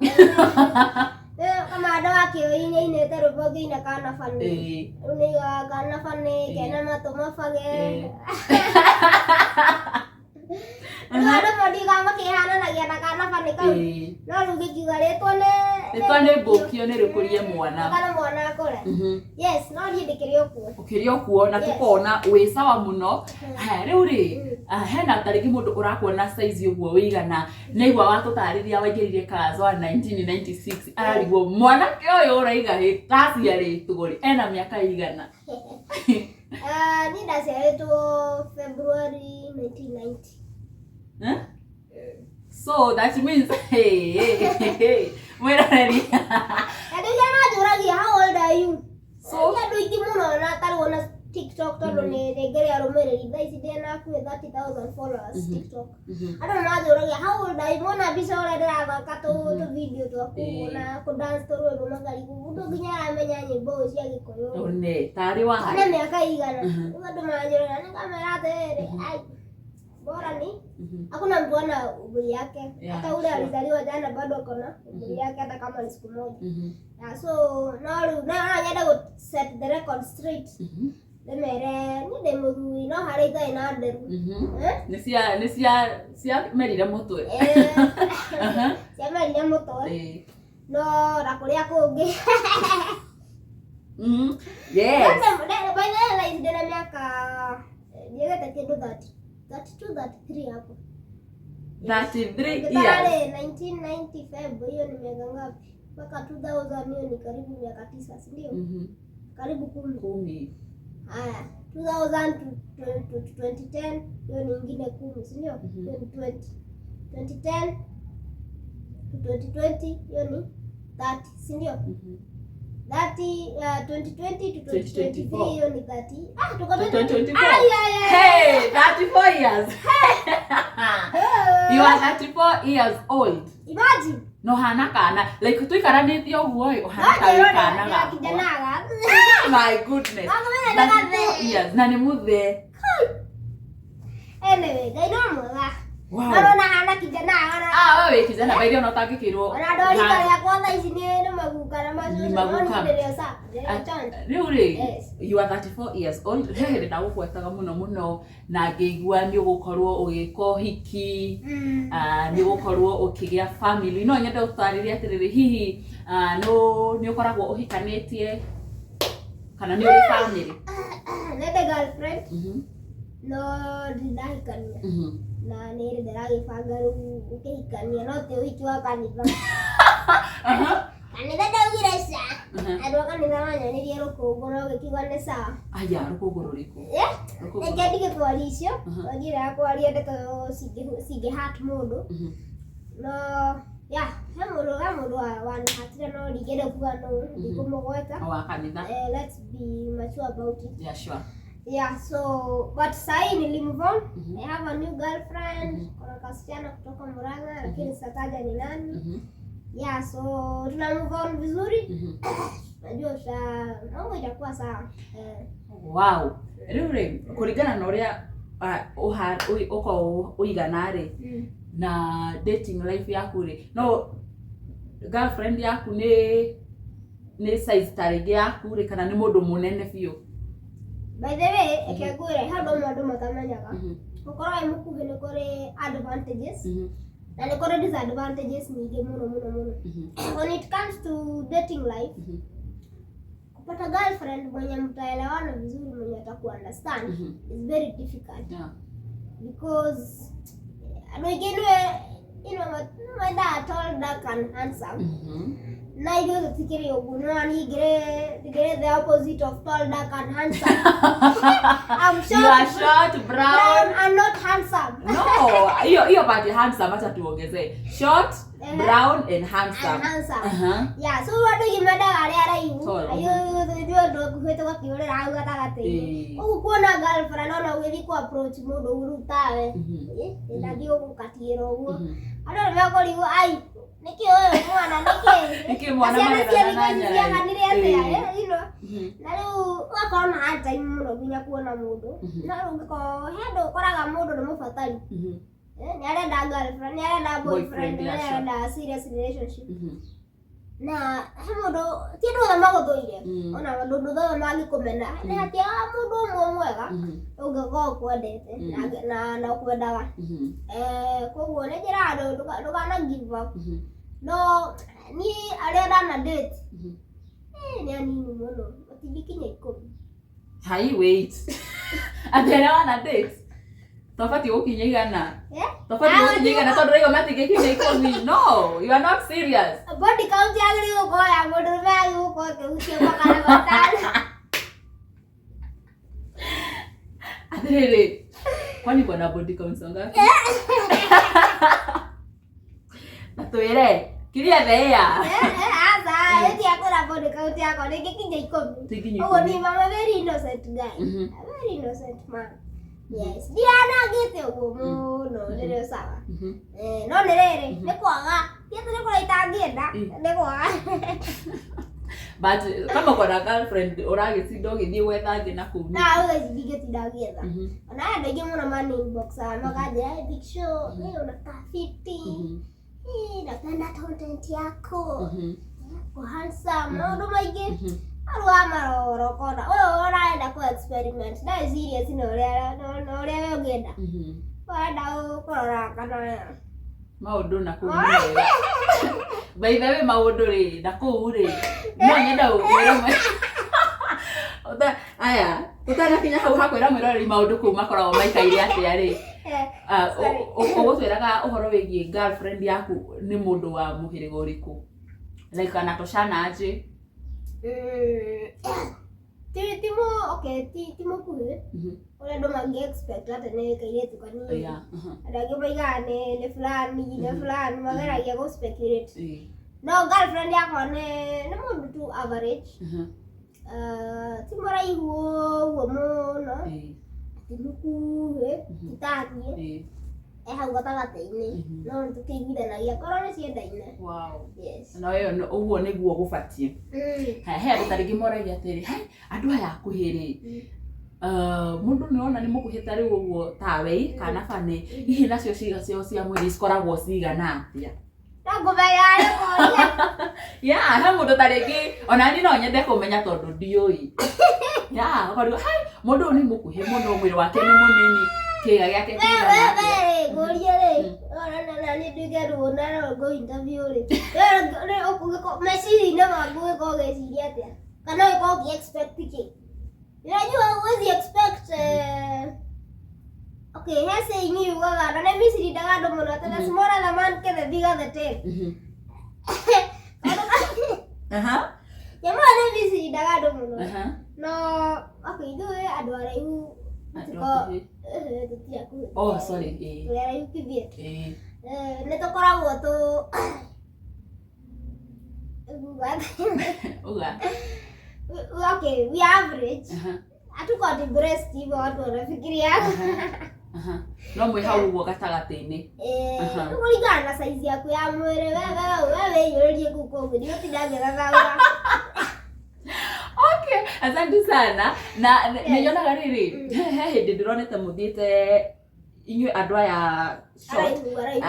kama andũ akĩoine inete rũbũ ngĩina kana Fanny rĩu nĩ kana Fanny kena matũmabage andũ modiga makĩhananagia na kana Fanny kau no rĩu gĩkiuga rĩtwa nĩ mbũkio nĩ rĩkũrie mwana kana mwana akũre yes no niĩ ndĩkĩrĩ okuo na tũkona wĩ sawa mũno rĩu rĩ hena tarĩngĩ mũndũ ũrakuona size ũguo wĩigana nĩigua watũtarĩria waingĩrire class 1996 ararigwo mwanake ũyũ ũraiga taciarĩtwo rĩ ena mĩaka igana niĩ ndaciarĩtwo February 1990 so that means mwĩroreri andũ njũragia how old are you so andũ aingĩ mũno na tarwo na TikTok tondũ nĩ ngĩrĩ arũmĩrĩri thaa ici ndĩna kuĩ 30,000 followers TikTok andũ manjũragia how old are you mona mbica ũrĩa ndĩrathaka tũ video twaku na kũ dance tũrwĩmbo magarigu mũndũ nginya aramenya nyĩmbo cia Gĩkũyũ nĩ tarĩ wa na mĩaka igana andũ manjũragia nĩ kamera atĩrĩrĩ ai bora ni hakuna mtu ana umri yake hata ule alizaliwa jana bado akona umri yake hata kama ni siku moja so no nyenda go set the record straight demere ni demuru no harĩ ĩtarĩ na nderu nĩ cia merire mũtwe cia merire mũtwe no na kũrĩa kũngĩ yes by the way ndĩna mĩaka ndiegete kĩndũ 32 33 hapo 33 years 1995 hiyo ni miaka ngapi mpaka 2000 hiyo ni karibu miaka 9 si ndio karibu 10 haya 2000 to 2010 hiyo ni nyingine 10 si ndio hiyo ni 20 2010 to 2020 hiyo ni 30 si ndio 2020 to 2023 hiyo ni 30 tuko 2024 hey 34 years you are 34 years old imagine no hana kana like tuikaranĩtie ũguo hana kana ga kijanaga my goodness yes na nĩ mũthe anyway Ngai no mwega Wow. Naona hana kijana hana. Wewe kijana baidhi unatangikirwo. Ona dori kaya kwa ici ni maguka na maguka. Yes. You are 34 years old. Hehe ndagũkwetaga mũno na ngĩigua nĩ ũgũkorwo ũgĩka ũhiki. Nĩ ũgũkorwo ũkĩgĩa family. No nyende ũtarĩrie atĩrĩrĩ hihi nĩ ũkoragwo ũhikanĩtie kana nĩ ũrĩ family? Nende girlfriend. No ndinahikania. Na nĩ ndĩragĩbanga rĩu gũkĩhikania no ti ũhiki wa kanitha. Kanitha ndaugire ca. Andũ a kanitha manyonirie rũkũngũ no gĩkiuga nĩ sawa. Aya rũkũngũ rũrĩkũ? Reke ndigĩtwaria icio. Njĩra ya kwaria ndeto cingĩhat mũndũ. No he mũndũ wanahatire no ndingĩenda kuga no ndikũmũgweta. Wa kanitha. Let's be mature about it. Yeah, sure. Yeah, so but sahi nilimove on. I have a new girlfriend. Kuna kasichana kutoka Murang'a lakini sitaja ni nani. Yeah, so tuna move on vizuri. Najua mambo itakuwa sawa. Wow. Rĩu kũringana na ũrĩa uko uigana rĩ na dating life yaku rĩ no girlfriend yaku nĩ size tarĩngĩ yaku rĩ kana nĩ mũndũ mũnene biũ? By the way, ekegwire handũ andũ matamenyaga. Gũkorwo wĩ mũkuhĩ nĩ kũrĩ advantages na nĩ kũrĩ disadvantages nyingĩ mũno. When it comes to dating life, kupata girlfriend mwenye mtaelewana vizuri mwenye atakuunderstand is very difficult. Because andũ aingĩ nĩ tall, dark and handsome. Na ithuĩ tũtikĩrĩ ũguo no ningĩ the opposite of tall, dark and handsome. I'm short. You are short, brown and not handsome. No, hiyo part handsome acha tuongezee. Short, brown and handsome. And handsome. Yeah, so watu kimenda wale araihu. Ayo ndio kuheta wakiorera au gatagatĩ. Kuona girlfriend ona ugithi ku approach mũndũ urutawe. Ndio gukatira ũguo. Andũ nĩ makorigo ai niki wewe mwana niki mwana na rĩu ũgakorwo na hard time mũno nginya kuona mũndũ na rĩu ũngĩkorwo he andũ ũkoraga mũndũ nĩ mũbatari nĩ arenda girlfriend nĩ arenda boyfriend nĩ arenda serious relationship na he mũndũ ti andũ othe magũthũire ona andũ othe mangĩkũmena nĩ atĩ mũndũ ũmwe mwega ũngĩkorwo ũkwendete na ũkwendaga koguo nĩ njĩra andũ ndũkana give up. No, ni arenda na date. Ni anini mũno. Matindikinya 10. Hai wait. Arenda na date. Tofauti ukinya igana. Tofauti ukinya igana tondũ rĩu matindikinya 10. No, you are not serious. Body count yagĩrĩirwo gũkorwo ya mũndũ ũrĩa gũkorwo ũkĩhutia mwaka na gatano. Atĩrĩrĩ. Kwani kuna body count ngapi? Natwĩre kiria theya. Asa, eti akora body count yako nĩngĩkinya 10. Ũguo ni mama very innocent guy. Very innocent man. Yes. Ndianagĩte ũguo mũno nĩrĩo sawa. No nĩ rĩrĩ nĩ kwaga. Tiĩte nĩ kũraita angĩenda nĩ kwaga. But kama kuna girlfriend ũragĩtinda ũgĩthiĩ gwetha ngĩ na kũu. Na ũgĩthiĩ ndingĩtinda ngĩetha. Ona andũ aingĩ mũno man inbox makanjĩra big show leo unakaa fiti. Napenda content yako. Handsome. Maũndũ maingĩ. Arua marorokona. Wewe ũraenda ku experiment. Na serious na ũrĩa ũngĩenda. Wenda ũkorora kana maũndũ na kũu rĩ. By the way maũndũ rĩ na kũu rĩ. No nyenda ũkwĩre. Aya, ũtanakinya hau hakwĩra mwĩroreri maũndũ kũu makoragwo maikaire atĩa rĩ. Ũgũtwĩraga ũhoro wĩgiĩ girlfriend yaku nĩ mũndũ wa mũhĩrĩga ũrĩkũ? Like anatoshana aje? Ti mũkuhĩ. Ũrĩa andũ mangĩ-expect atĩ nĩ kairĩtu kanini. Andũ angĩ moigaga nĩ fulani mageragia gũ-speculate. No girlfriend yakwa nĩ mũndũ tu average. Ti mũraihu ũguo mũno. Ti mũkuhĩ. Ti taniĩ. Hau gatagatĩ-inĩ. No tũkĩiguithanagia korwo nĩ ciendaine. Wow. Yes. Na wewe ũguo nĩguo gũbatiĩ. He andũ tarĩngĩ moragia atĩrĩ, andũ aya akuhĩ rĩ mundu ni ona ni mukuhita riu uguo tawe kana bane hihi nacio ciiga cio cia mwiri cikoragwo cigana atia Ndagũmenya koria. ya he mundu taringi ona ni no nyende kumenya tondu ndiui ya korio hai mundu ni mukuhe muno mwiri wake ni munini kiga giake kigana atia Koria ri. Ona ni ndigeru na go interview ri. Ri okuko message na magu ko geciria atia. Kana ko ki expect ki. Unajua huwezi expect okay, hese ingi ugaga na Misiri daga ndo muno tena smaller the man ke the bigger the tail. Jamaa na Misiri daga ndo muno. No, okay, ndio andu araihu tiko oh sorry araihu kivie. Ne tokoragwo tu uga okay, we average. Hatuko the breast hivyo watu wanafikiria. No mwe hau uguo gatagati-ini. Kulingana na size yaku ya mwili wewe yuririe kuko ndio tidagera gaura. Okay, asante sana. Na nyonaga riri he hindi ndironete muthiite inyue andu aya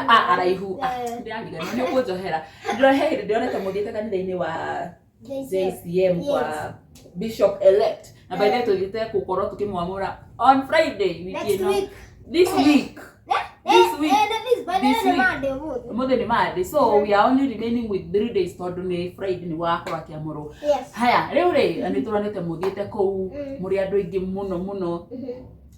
araihu ndirariga ni ukunjohera ndirohe hindi ndionete muthiite kanitha-ini wa JCM kwa Bishop elect na by the way tulite gukorwo tukimwamura on Friday this week Monday ni Monday, so we are only remaining with 3 days tondu ni Friday ni wakora kiamuru. Haya riu ri ni turonete muthiite kou muri andu ingi muno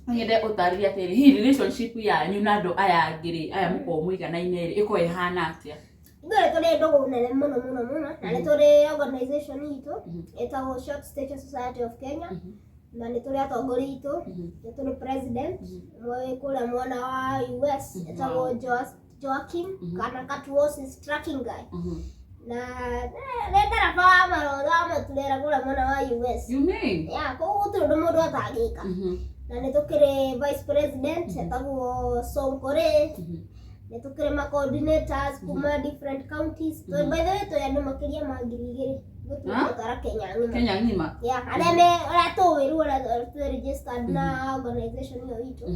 nyende utariria atiri hi relationship yanyu na andu aya ngiri aya muko muigana-ine ri iko ihana atia. Ngore tore ndogo nene muno na ni tore organization ito etagwo Short Stature Society of Kenya na ni tore atongori ito ni tore president mwe kula mwana wa US etagwo Joaquin kana Katuos is tracking guy na ndara fa maroro tulera kula mwana wa US You mean ya ko utu ndo mundu atagika na ni tokire vice president etagwo Sonkore netukire ma coordinators kuma different counties. So by the way to yandu makiria magirigiri gutara Kenya ngima ya areme rato wiru ra registered na organization yo ito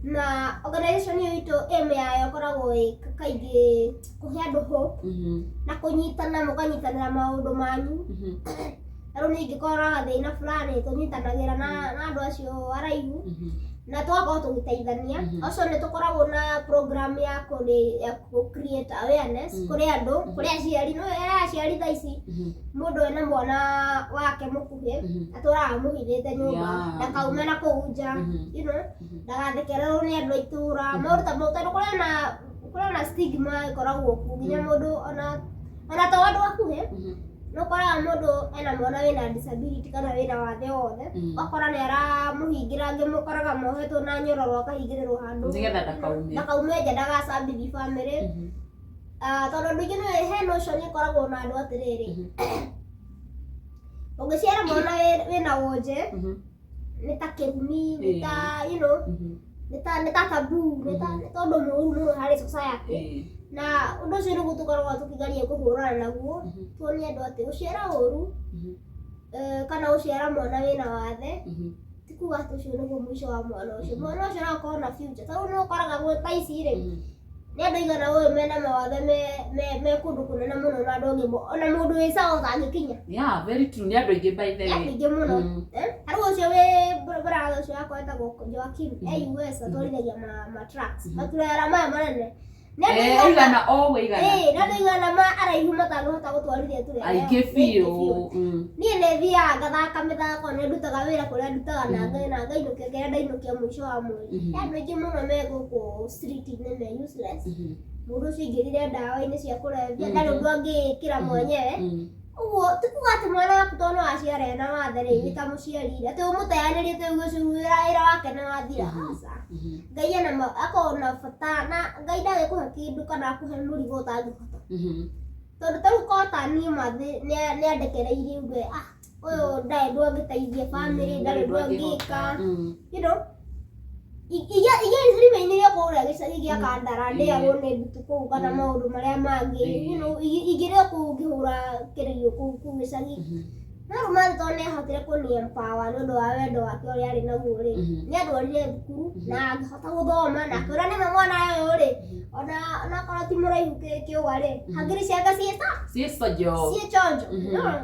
na organization yo ito yayo koragwo kaigi kuhiandu hope na kunyitana mukanyitanira maundu manyu aro ni ngikoraga thina fulani tunyitanagira na andu acio araihu na twako tugiteithania oco ni tukoragwo na program ya ku create awareness kuri andu kuri aciari no aciari thaici mundu ena mwana wake mukuhe atwara muhithite nyumba ndakauma na kuunja you know ndagathekererwo ni andu aitura maruta mautano kuri na stigma ikoragwo ku nginya mundu ona tawandu akuhe no kora mundu ena mwana wina disability kana wina wathe wothe akora ni ara muhingira nge mukoraga mohetwo na nyororo akahingirirwo handu nigetha ndakaume nja ndagacabithi family tondu ndingi no he notion ikoragwo na andu atiriri ungiciara mwana wina wonje ni ta kirumi ni ta you know ni ta tabu ni ta tondu muru hari society na undu ucio niguo tukoragwo tukigeria kuhurana naguo tuonie andu ati uciara uru kana uciara mwana wina wathe tikuga ati ucio niguo mwisho wa mwana ucio no akorwo na future tondu no ukoraga gwe taici ri ni andu igana uyu mena mawathe me kundu kunene muno na andu angi ona mundu wi sawa utangikinya yeah very true ni andu ingi by the way ingi muno hari ucio wi brother ucio akwetagwo Joaquin US atwarithagia ma trucks maturera maya manene igana o igana na igana ma araihu matangihota gutwarithia turera aingĩ biũ niĩ nĩ thiaga ngathaka mĩthako nĩ ndutaga wĩra kũrĩa ndutaga na ngainũkia kĩrĩa ndainũkia mũico wa mweri andũ aingĩ mũno me gũkũ street-inĩ me useless mũndũ ũcio aingĩrire ndawa-inĩ cia kũrebia ndarĩ ũndũ angĩĩkĩra mwenyewe ũguo tikuga atĩ mwana waku tondũ waciara ena wathe rĩ nĩ ta mũciarire atĩ ũmũteanĩrie atĩ ũguo wĩra wake nĩ wathira aca Ngai akorwo na bata na Ngai ndagĩkũhe kĩndũ kana akũhe mũrigo ũtangĩhota tondu ta rĩu korwo ta niĩ mathĩ nĩ andekereirie uge ũyũ ndarĩ ndũ angĩteithia family ndarĩ ndũ angĩka you know igĩrĩme-inĩ kũrĩa gĩcagi gĩa Kandara ndĩagwo nĩ ndutu kũu kana maũndũ marĩa mangĩ you know ingĩrĩ kũu ngĩhũra kĩrĩo kũu gĩcagi no rũma tondũ nĩahotire kũni-empower nĩ ũndũ wa wendo wake ũrĩa arĩ naguo rĩ nĩatwarire thukuru na akĩhota gũthoma na akĩũra nĩma mwana ũyũ rĩ ona korwo ti mũraihu kĩũga rĩ hakiri ciake ciĩ chonjo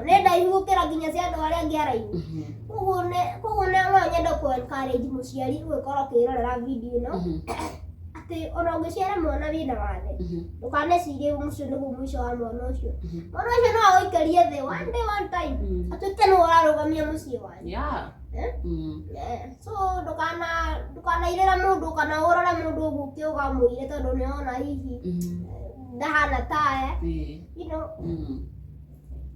nĩ ndaihu gũkĩra nginya cia andũ arĩa angĩ araihu koguo no nyende kũ-encourage mũciari gũgĩkorwo ũkĩrorera video ĩno atĩ ona ũngĩciara mwana wĩna wathe ndũkanecirie mũcio nĩguo mũico wa mwana ũcio no agũikarie thĩ one day one time atuĩke nĩwe ũrarũgamia mũciĩ wanyu so ndũkanairĩra mũndũ kana ũrore mũndũ ũguo ũkĩũga mũire tondũ nĩona hihi ndahana tae you know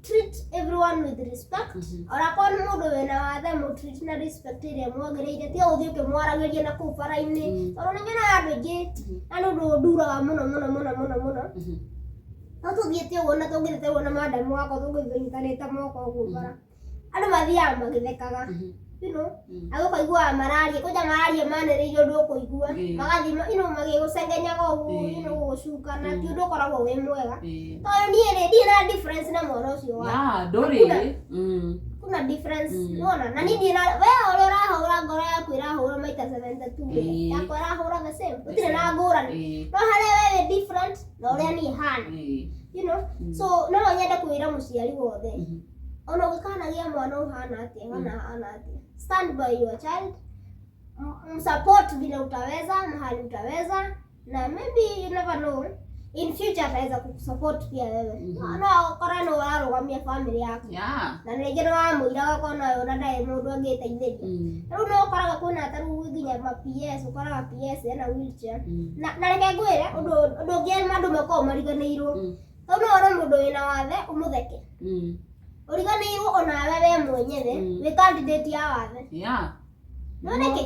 treat everyone with respect orakorwo nĩ mũndũ wĩna wathe mũtreat na respect ĩrĩa mwagĩrĩire tiga gũthiĩ ũkĩmwaragĩria na kũu bara-inĩ tondũ nĩnyonaga andũ aingĩ na nĩ ũndũ nduraga mũno no tũthiĩte ũguo na tũngĩthĩte ũguo na madamu wakwa tũngĩthiĩtanĩte moko ũguo bara andũ mathiaga magĩthekaga you know agũkaigua mararia kũja mararia manĩrĩire ũndũ ũkũigua magathiĩ magĩgũcengenyaga ũguo gũgũcukana ti ũndũ ũkoragwo wĩ mwega tondũ niĩ ndirĩ na difference na mwana ũcio kuna difference nona na niĩ ndina we ũrĩa ũrahũra ngoro yaku ĩrahũra maita 72 yakwa ĩrahũra the same gũtirĩ na ngũrani no harĩa we different na ũrĩa niĩ hana you know so no nyende kwĩra mũciari wothe ona ũgĩkanagia mwana ũhana atĩa kana hana atĩa stand by your child support vile utaweza mahali utaweza na maybe you never know in future ataweza kukusupport pia wewe no korana ũrarũgamia family yako na rĩngĩ nĩ wamũiraga kona ona ndaĩ mũndũ angĩteithĩria rĩu no ũkoraga kwĩna tarĩu nginya ma PS ũkoraga PS ena wheelchair na reke ngwĩre ũndũ ũngĩ andũ makoragwo mariganĩirwo tondũ no wone mũndũ wĩna wathe ũmũtheke ũriganĩirwo onawe we mwenyewe wĩ candidate ya wathe no nĩkĩ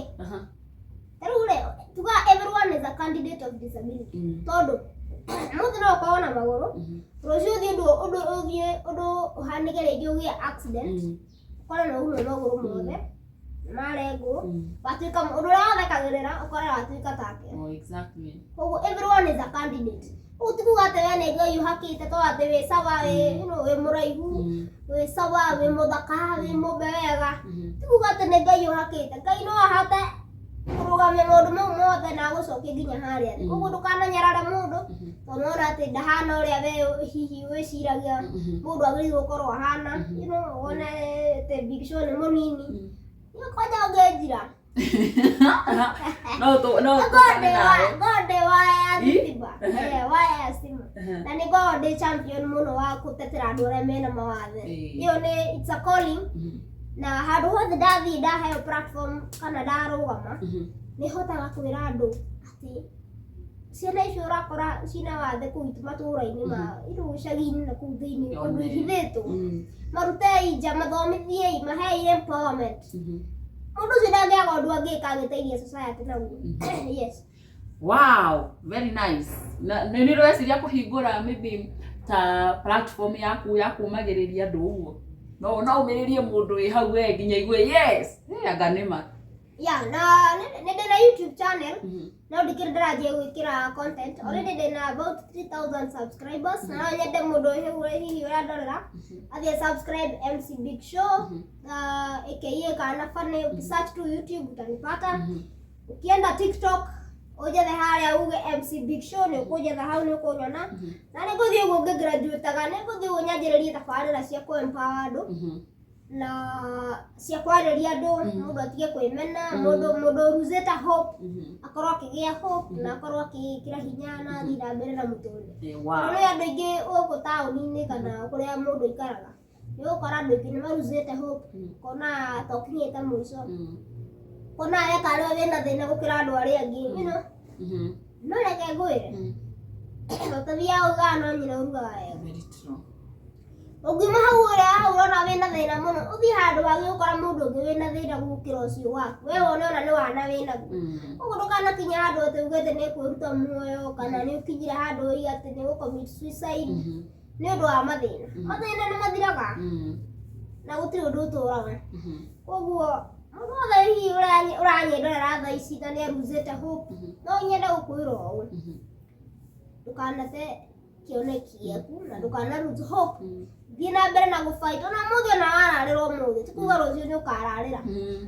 tarĩu rĩ tuga everyone is a candidate of disability tondũ mũndũ no ũkorwo na magũrũ rũciũ ũthiĩ ũndũ ũhanĩke rĩngĩ ũgĩe accident ũkore na ũguo magũrũ mothe marengwo watuĩka ũndũ ũrĩa wathekagĩrĩra ũkore watuĩka take koguo everyone is a candidate utikuga atĩ we nĩ Ngai ũhakĩte tondũ atĩ wĩ sawa wĩ mũraihu wĩ sawa wĩ mũthaka wĩ mũmbe wega tikuga atĩ nĩ Ngai ũhakĩte Ngai no ahote kũrũgamia maũndũ mau mothe na agũcokia nginya harĩa thĩ koguo ndũkananyarare mũndũ tondũ wona atĩ ndahana ũrĩa we hihi wĩciragia mũndũ agĩrĩirwo gũkorwo ahana wone atĩ Big Show nĩ mũnini kwanja ũngĩnjira Gode waya stima na nĩ Gode champion mũno wa gũtetera andũ arĩa mena mawathe ĩyo nĩ it's a calling na handũ hothe ndathiĩ ndaheo platform kana ndarũgama nĩ hotaga kwĩra andũ atĩ ciana icio ũrakora cina wathe kũu matũũra-inĩ ma icagi-inĩ na kũu thĩinĩ ũndũ ihithĩtwo marute nja mathomithie mahei empowerment mũndũ ũcio ndangĩaga ũndũ angĩka agĩteithia society naguo yes wow very nice na nĩ rweciria kũhingũra maybe ta platform yaku ya kumagĩrĩria andũ ũguo no ũmĩrĩrie mũndũ wĩ hau we nginya igue yes anga nĩma na nĩ ndĩna YouTube channel no ndikĩrĩ ndĩranjia gwĩkĩra content already ndĩna about 3000 subscribers na no nyende mũndũ hihi ũrandorera athiĩ subscribe MC Big Show aka Kana Funny ukisearch tu YouTube utanipata ukienda TikTok ujethe harĩa uge MC Big Show nĩ ũkũnjetha hau nĩ ũkũnyona na nĩ ngũthiĩ ũguo ngĩgraduataga nĩ ngũthiĩ ũguo nyanjĩrĩrie tabarĩra cia kũ-empower andũ na cia kwarĩria andũ mũndũ atige kwĩmena mũndũ ũruzĩte hope akorwo akĩgĩa hope na akorwo akĩkĩra hinya na athiĩ na mbere na mũtũrĩre nĩ andũ aingĩ gũkũ taũni-inĩ kana kũrĩa mũndũ aikaraga nĩ ũgũkora andũ aingĩ nĩ maruzĩte hope kona tokinyĩte mũico kona areka arĩa wĩna thĩna gũkĩra andũ arĩa angĩ no reke ngwĩre ũtathiaga ugaga no nyina urugaga wega ũngiuma hau ũrona wĩna thĩna mũno ũthiĩ handũ hangĩ ũkora mũndũ ũngĩ wĩna thĩna gũkĩra ũcio waku we wone ona nĩ wana wĩna ũguo ndũkanakinya handũ atĩ uge atĩ nĩ kwĩruta muoyo kana nĩ ũkinyire handũ ũige atĩ nĩ gũ-commit suicide nĩ ũndũ wa mathĩna nĩ mathiraga na gũtirĩ ũndũ ũtũraga koguo mũndũ wothe hihi ũranyendorera thaa ici na nĩ aruzĩte hope no nyende gũkwĩra ũũ ndũkanate kioneki gĩaku na ndũkana lose hope thiĩ na mbere na gũfight ona mũthĩ ona wararĩra ũmũthĩ ti kuga rũciũ nĩ ũkararĩra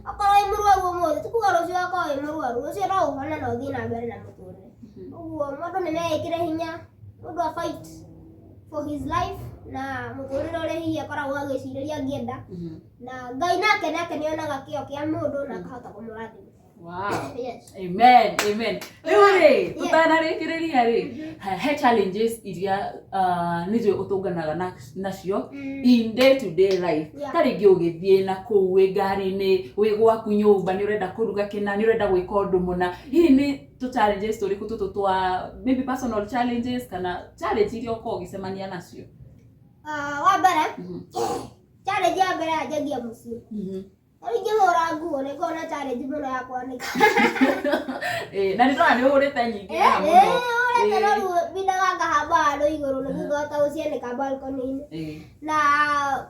okorwo wĩ mũrwaru ũmũthĩ ti kuga rũciũ ũgakorwo wĩ mũrwaru rũciũ no ũhone na ũthiĩ na mbere na mũtũrĩre ũguo mũndũ nĩ meĩkĩre hinya mũndũ a fight for his life na mũtũrĩre ũrĩa hihi akoragwo agĩcirĩria angĩenda na Ngai nake nĩonaga kĩo kĩa mũndũ na akahota kũmũrathima. Wow. Yes. Amen. Rĩu tũtanarĩkĩrĩria he challenges iria nĩcio ũtũnganaga nacio in day to day life. Ta rĩngĩ ũgĩthiĩ na kũu wĩ ngari-inĩ wĩ gwaku nyũmba nĩ ũrenda kũruga kĩna nĩ ũrenda gwĩka ũndũ mũna. Hihi nĩ tũ challenges tũrĩkũ tũtũ twa maybe personal challenges kana challenge iria ũkoragwo ũgĩcemania nacio? Wa mbere challenge ya mbere yanjagia mũciĩ. Rĩngĩ hũra nguo nĩ ngona challenge mũno ya kwanĩka. Na nĩ tondũ nĩ ũhũrĩte nyingĩ mũno. Ũrĩte no rĩu bindaga ngahamba handũ igũrũ nĩguo ngahota gũcianĩka balcony-inĩ. Na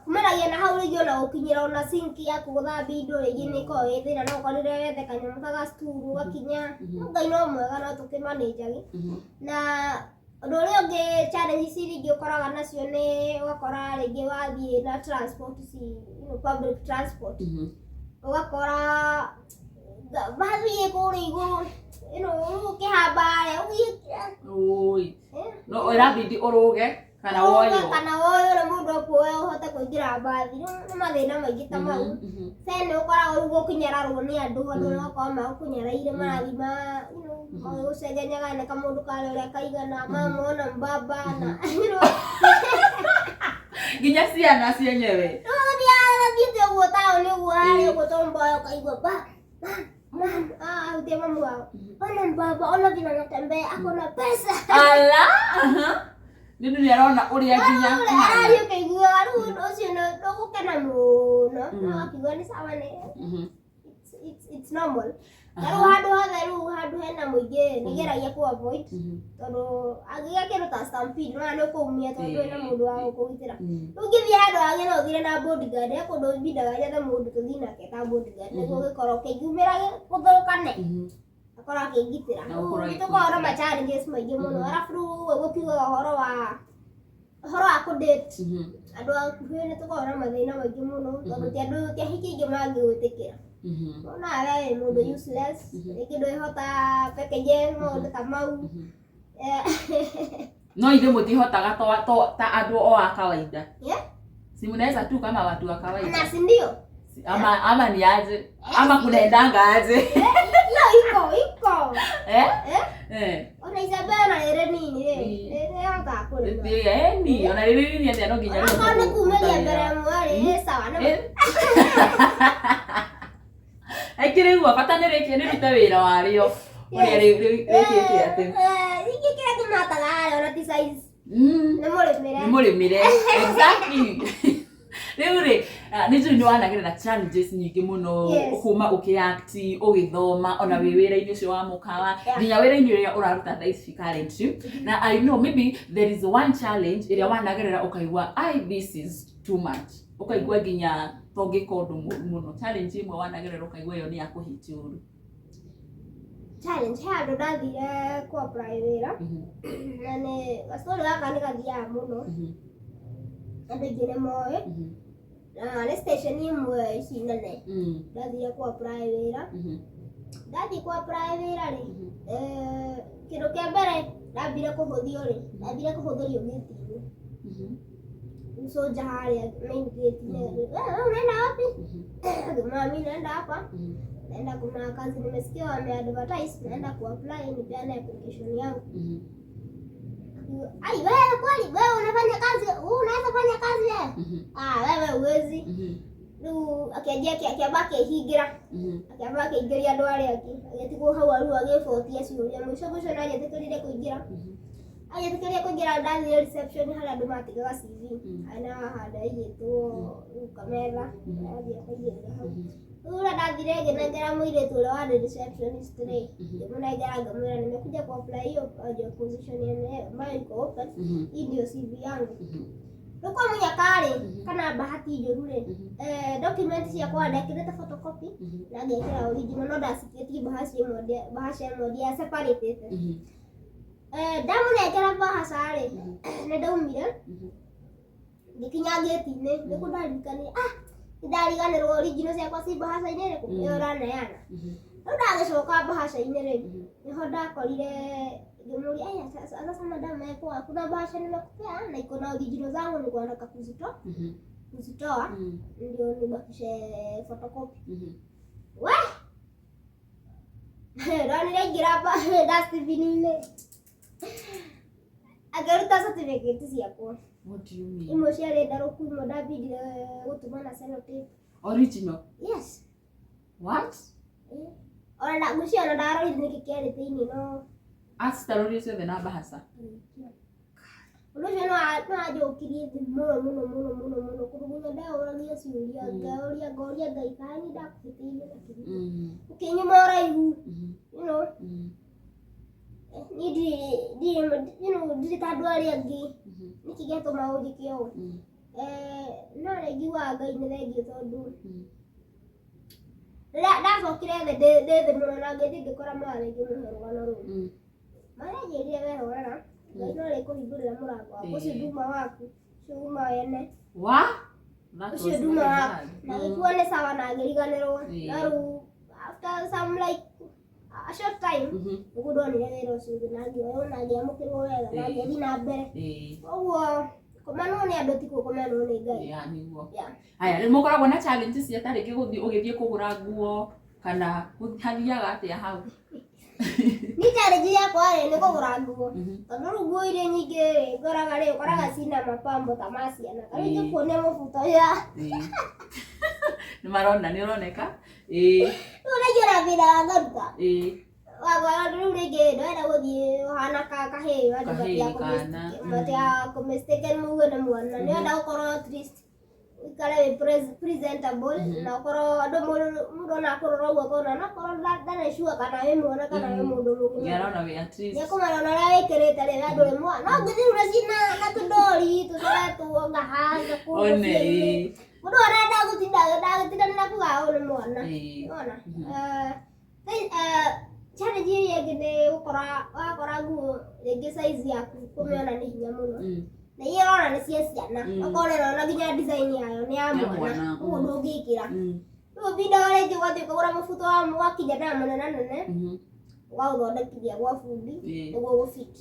kumanagia na hau rĩngĩ ona gũkinyĩra ona sink yaku gũthambia indo rĩngĩ nĩ ĩkoragwo ĩ thĩna no ũkorire wethe kanyamũ ta gacituru ũgakinya. Ngai no mwega no tũkĩmanĩnjage. Na ũndũ ũrĩa ũngĩ challenge ici rĩngĩ ũkoraga nacio nĩ ũgakora rĩngĩ wathiĩ na transport public transport ũgakora bathiĩ kũrĩa igũrũ ũkĩhamba ũgĩkĩra no ũrabindi ũrũge kana woywo na mũndũ akuoya ũhote kũingĩra mbathi nĩ mathĩna maingĩ ta mau tene ũkoragwo rĩu gũkĩnyararwo nĩ andũ magakorwo magũkũnyareire marathima gũcengenyaga nĩ kamũndũ karĩa ũrĩa kaigana mamona mbamba na nginya ciana cienyewe thiĩte ũguo taũni ũguo harĩa ũguo tomboya ũkaigua autia mamu wao ona mbamba ona vile anatembea akona pesa ala nĩ arona ũrĩa nginya ararĩ ũkaigua rĩu ũndũ ũcio ndũgũkena mũno no akigua nĩ sawa nĩ it's normal. Rĩu handũ hena mũingĩ nĩgeragia kũ avoid tondũ angĩgĩa kĩndũ ta stampede nĩ ũkũmia tondũ ndũrĩ na mũndũ wa gũkũgitĩra. Rĩu ũngĩthiĩ handũ hagĩ no ũthire na bodyguard kũndũ bindaga njethe mũndũ tũthiĩ nake ta bodyguard nĩguo gĩkorwo kĩngiumĩra gũthũkane akorwo akĩngitĩra. Rĩu tũkoragwo na ma challenges maingĩ mũno arabu rĩu gũkiuga ũhoro wa kũ-date andũ akuhĩ nĩ tũkoragwo na mathĩna maingĩ mũno tondũ ti andũ ti ahiki aingĩ mangĩgwĩtĩkĩra. Ona wewe mũndũ useless rĩngĩ ndwĩhota packaging maũndũ ta mau no ithe mũtihotaga ta andũ o a kawaida si mnaweza tu kama watu wa kawaida na si ndio ama ni aje ama kunaendanga aje iko ona Isabella na Irene hata kule ni ona Irene ndio nginya leo ni kumelia mbere mwari sawa na aikĩrĩgua bata nĩ rĩkie nĩ rute wĩra warĩo ũrĩa rĩkĩte atĩ rĩngĩ kĩrĩa kĩmataga harĩa ona ti size nĩ mũrĩmĩre exactly rĩu rĩ nĩ wanagerera challenges nyingĩ mũno kuma ũkĩact ũgĩthoma ona wĩ wĩra-inĩ ũcio wa mũkawa nginya wĩra-inĩ ũrĩa ũraruta thaa ici currently na I know maybe there is one challenge ĩrĩa wanagerera ũkaigua this is too much ũkaigua nginya tongĩka ũndũ mũno challenge ĩmwe wanagerera ũkaigua ĩyo nĩ ya kũhiti ũru. Challenge he handũ ndathire ku apply wĩra na nĩ gastory gaka nĩ gathiaga mũno andũ aingĩ nĩ moĩ nĩ station imwe ici nene ndathire ku apply wĩra ndathiĩ ku apply wĩra rĩ kĩndũ kĩa mbere ndambire kũhũthio gĩti-inĩ soja harĩa main gate-inĩ unaenda wapi mami naenda hapa naenda kuna kazi nimesikia wameadvertise naenda kuapply nipeane application yangu. Ai wewe kweli wewe unafanya kazi unaweza fanya kazi wewe? Wewe uwezi. Rĩu akĩambia akĩingĩria andũ arĩa angĩ agĩtigwo hau aru agĩbotia ciũria mũico mũico na agĩtĩkĩrire kũingĩra ndathire reception harĩa andũ matigaga CV ana handa igĩtwo kametha athiĩ akaingĩrĩra hau. Rĩu ndathire ngĩnengera mũirĩtu ũrĩa warĩ receptionist rĩ ngĩmũnengera ngamwĩra nimekuja kuapply hiyo position ambayo iko open hii ndio CV yangu. Nĩkwa mũnyakarĩ kana bahati njũru rĩ document ciakwa ndekĩrĩte photocopy na ngekĩra original no ndacikĩtie bahasha ĩmwe dia separate ndamunengera bahasha rĩ nĩ ndaumire ngikinya gate-inĩ nĩkuo ndaririkanire ndariganĩrwo original ciakwa ci bahasha-inĩ ĩrĩkũ ĩyo ũraneana rĩu ndagĩcoka bahasha-inĩ rĩ nĩho ndakorire ngĩmũria sasa madam kuna bahasha nimekupea na iko na original zangu nilikuwa nataka kuzitoa ndio nibakishe photocopy we rani nĩaingĩra hapa dustbin-inĩ akaruta certificate ciakwa. What do you mean? Imwe ciarĩ ndarũku imwe ndambindire gũtũma na sellotape. Original? Yes. What? Ona ndaguciona ndarorire nĩkĩ kĩarĩ thĩinĩ no citarorire ciothe na bahasha. Ũndũ ũcio no anjũkirie thĩ mũno kũrũgunya ndaũragia ciũria ngoria Ngai kana nĩ ndakũhĩtĩirie na kĩrĩa ũkĩnyuma ũraihu you know ndirĩ ta andũ arĩa angĩ nĩkĩ gĩatũma ũnjĩke ũũ no nĩngiugaga Ngai nĩ thengiũ tondũ rĩrĩa ndacokire thĩ ndĩ mũno na ngĩthiĩ ngĩkora mwarĩ ngĩmũhe rũgano rũu maranjĩrire wehorera Ngai no arĩkũhingũrĩra mũrango waku ũcio nduma waku ũcio uma wene ũcio nduma waku na gĩkuo nĩ sawa na ngĩriganĩrwo na rĩu after some like a short time nĩguo ndonire wĩra ũcio ũngĩ na ngĩoywo na ngĩamũkĩrwo wega na ngĩthiĩ na mbere ũguo kũmenwo nĩ andũ ti kũmenwo nĩ Ngai. Nĩguo. Haya nĩ mũkoragwo na challenge cia ta rĩngĩ ũgĩthiĩ kũgũra nguo kana hathiaga atĩa hau? Nĩ challenge yakwa nĩ kũgũra nguo tondũ rĩu nguo iria nyingĩ ngoraga rĩ ũkoraga cina mapambo ta ma ciana ta rĩngĩ kuonia mũbuto ya nĩ ũroneka rĩu rĩngĩ ũrathira ngaruta wagora rĩu rĩngĩ ndwenda gũthiĩ ũhana kahĩĩ matia kũmistake muge nĩ mwana nĩwenda gũkorwo at least ũikare wĩ presentable na ũkorwo andũ mũndũ ona akũrora ũguo akona na korwo ndarĩ sure kana wĩ mwana kana wĩ mũndũ mũgima nĩarona wĩ at least nĩakũmenya ũrĩa wĩkĩrĩte rĩrĩa andũ wĩ mwana no ngĩthiĩ ũreci na tũndori tũcoretwo ngahaca kũu mũndũ arenda gũtinda nĩnakuga ũyũ nĩ mwana ona challenge iria ĩngĩ nĩ wakora nguo rĩngĩ size yaku kũmĩona nĩ hinya mũno na iria ũrona nĩ cia ciana okorwo ũrona nginya design yayo nĩ ya mwana ũguo ndũngĩkĩra rĩu bindaga rĩngĩ ũgathiĩ ũkagũra mũbuto wa kijana mũnene ũgaũthondekithia gwa bundi nĩguo gũfit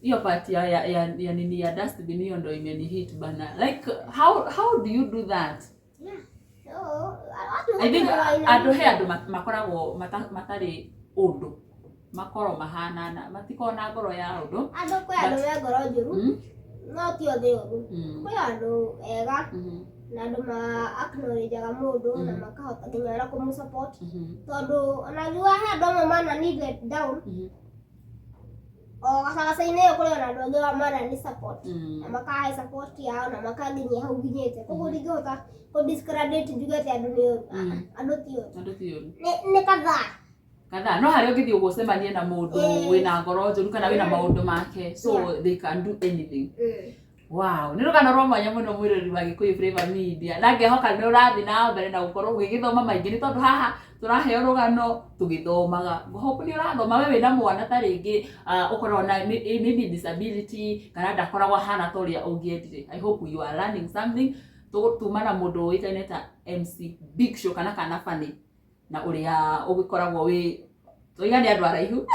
hiyo part ya nini ya dustbin hiyo ndo imeni hit bana like how do you do that? I think andũ makoragwo matarĩ ũndũ makoro mahanana matiko na ngoro ya ũndũ andũ kwĩ andũ me ngoro njũru no ti othe ũru kwĩ andũ ega na andũ ma acknowledge-aga mũndũ na makahota nginya ona kũmũ-support tondũ ona ngiuga he andũ amwe mana ni let down o gacagaca-inĩ ĩyo kũrĩ ona andũ angĩ mana ni support na makahe support yao na makanginyia hau nginyĩte koguo ndingĩhota kũ-discredit njuge atĩ andũ nĩ ũru andũ ti ũru nĩ kadhaa no harĩa ũngĩthiĩ ũgũcemania na mũndũ wĩna ngoro njũru kana wĩna maũndũ make so they can do anything. Wow, nĩ rũgano rwa mwanya mũno mwĩrori wa Gĩkũyũ Flavour Media na ngĩhoka nĩ ũrathiĩ na mbere na gũkorwo ũgĩgĩthoma maingĩ nĩ tondũ haha tũraheo rũgano tũgĩthomaga hope nĩ ũrathoma we wĩna mwana ta rĩngĩ ũkorwo na maybe disability kana ndakoragwo hana ta ũrĩa ũngĩendire. I hope you are learning something tũgũtuma na mũndũ ũĩkaine ta MC Big Show kana Kana Funny na ũrĩa ũgĩkoragwo wĩ toiga nĩ andũ araihu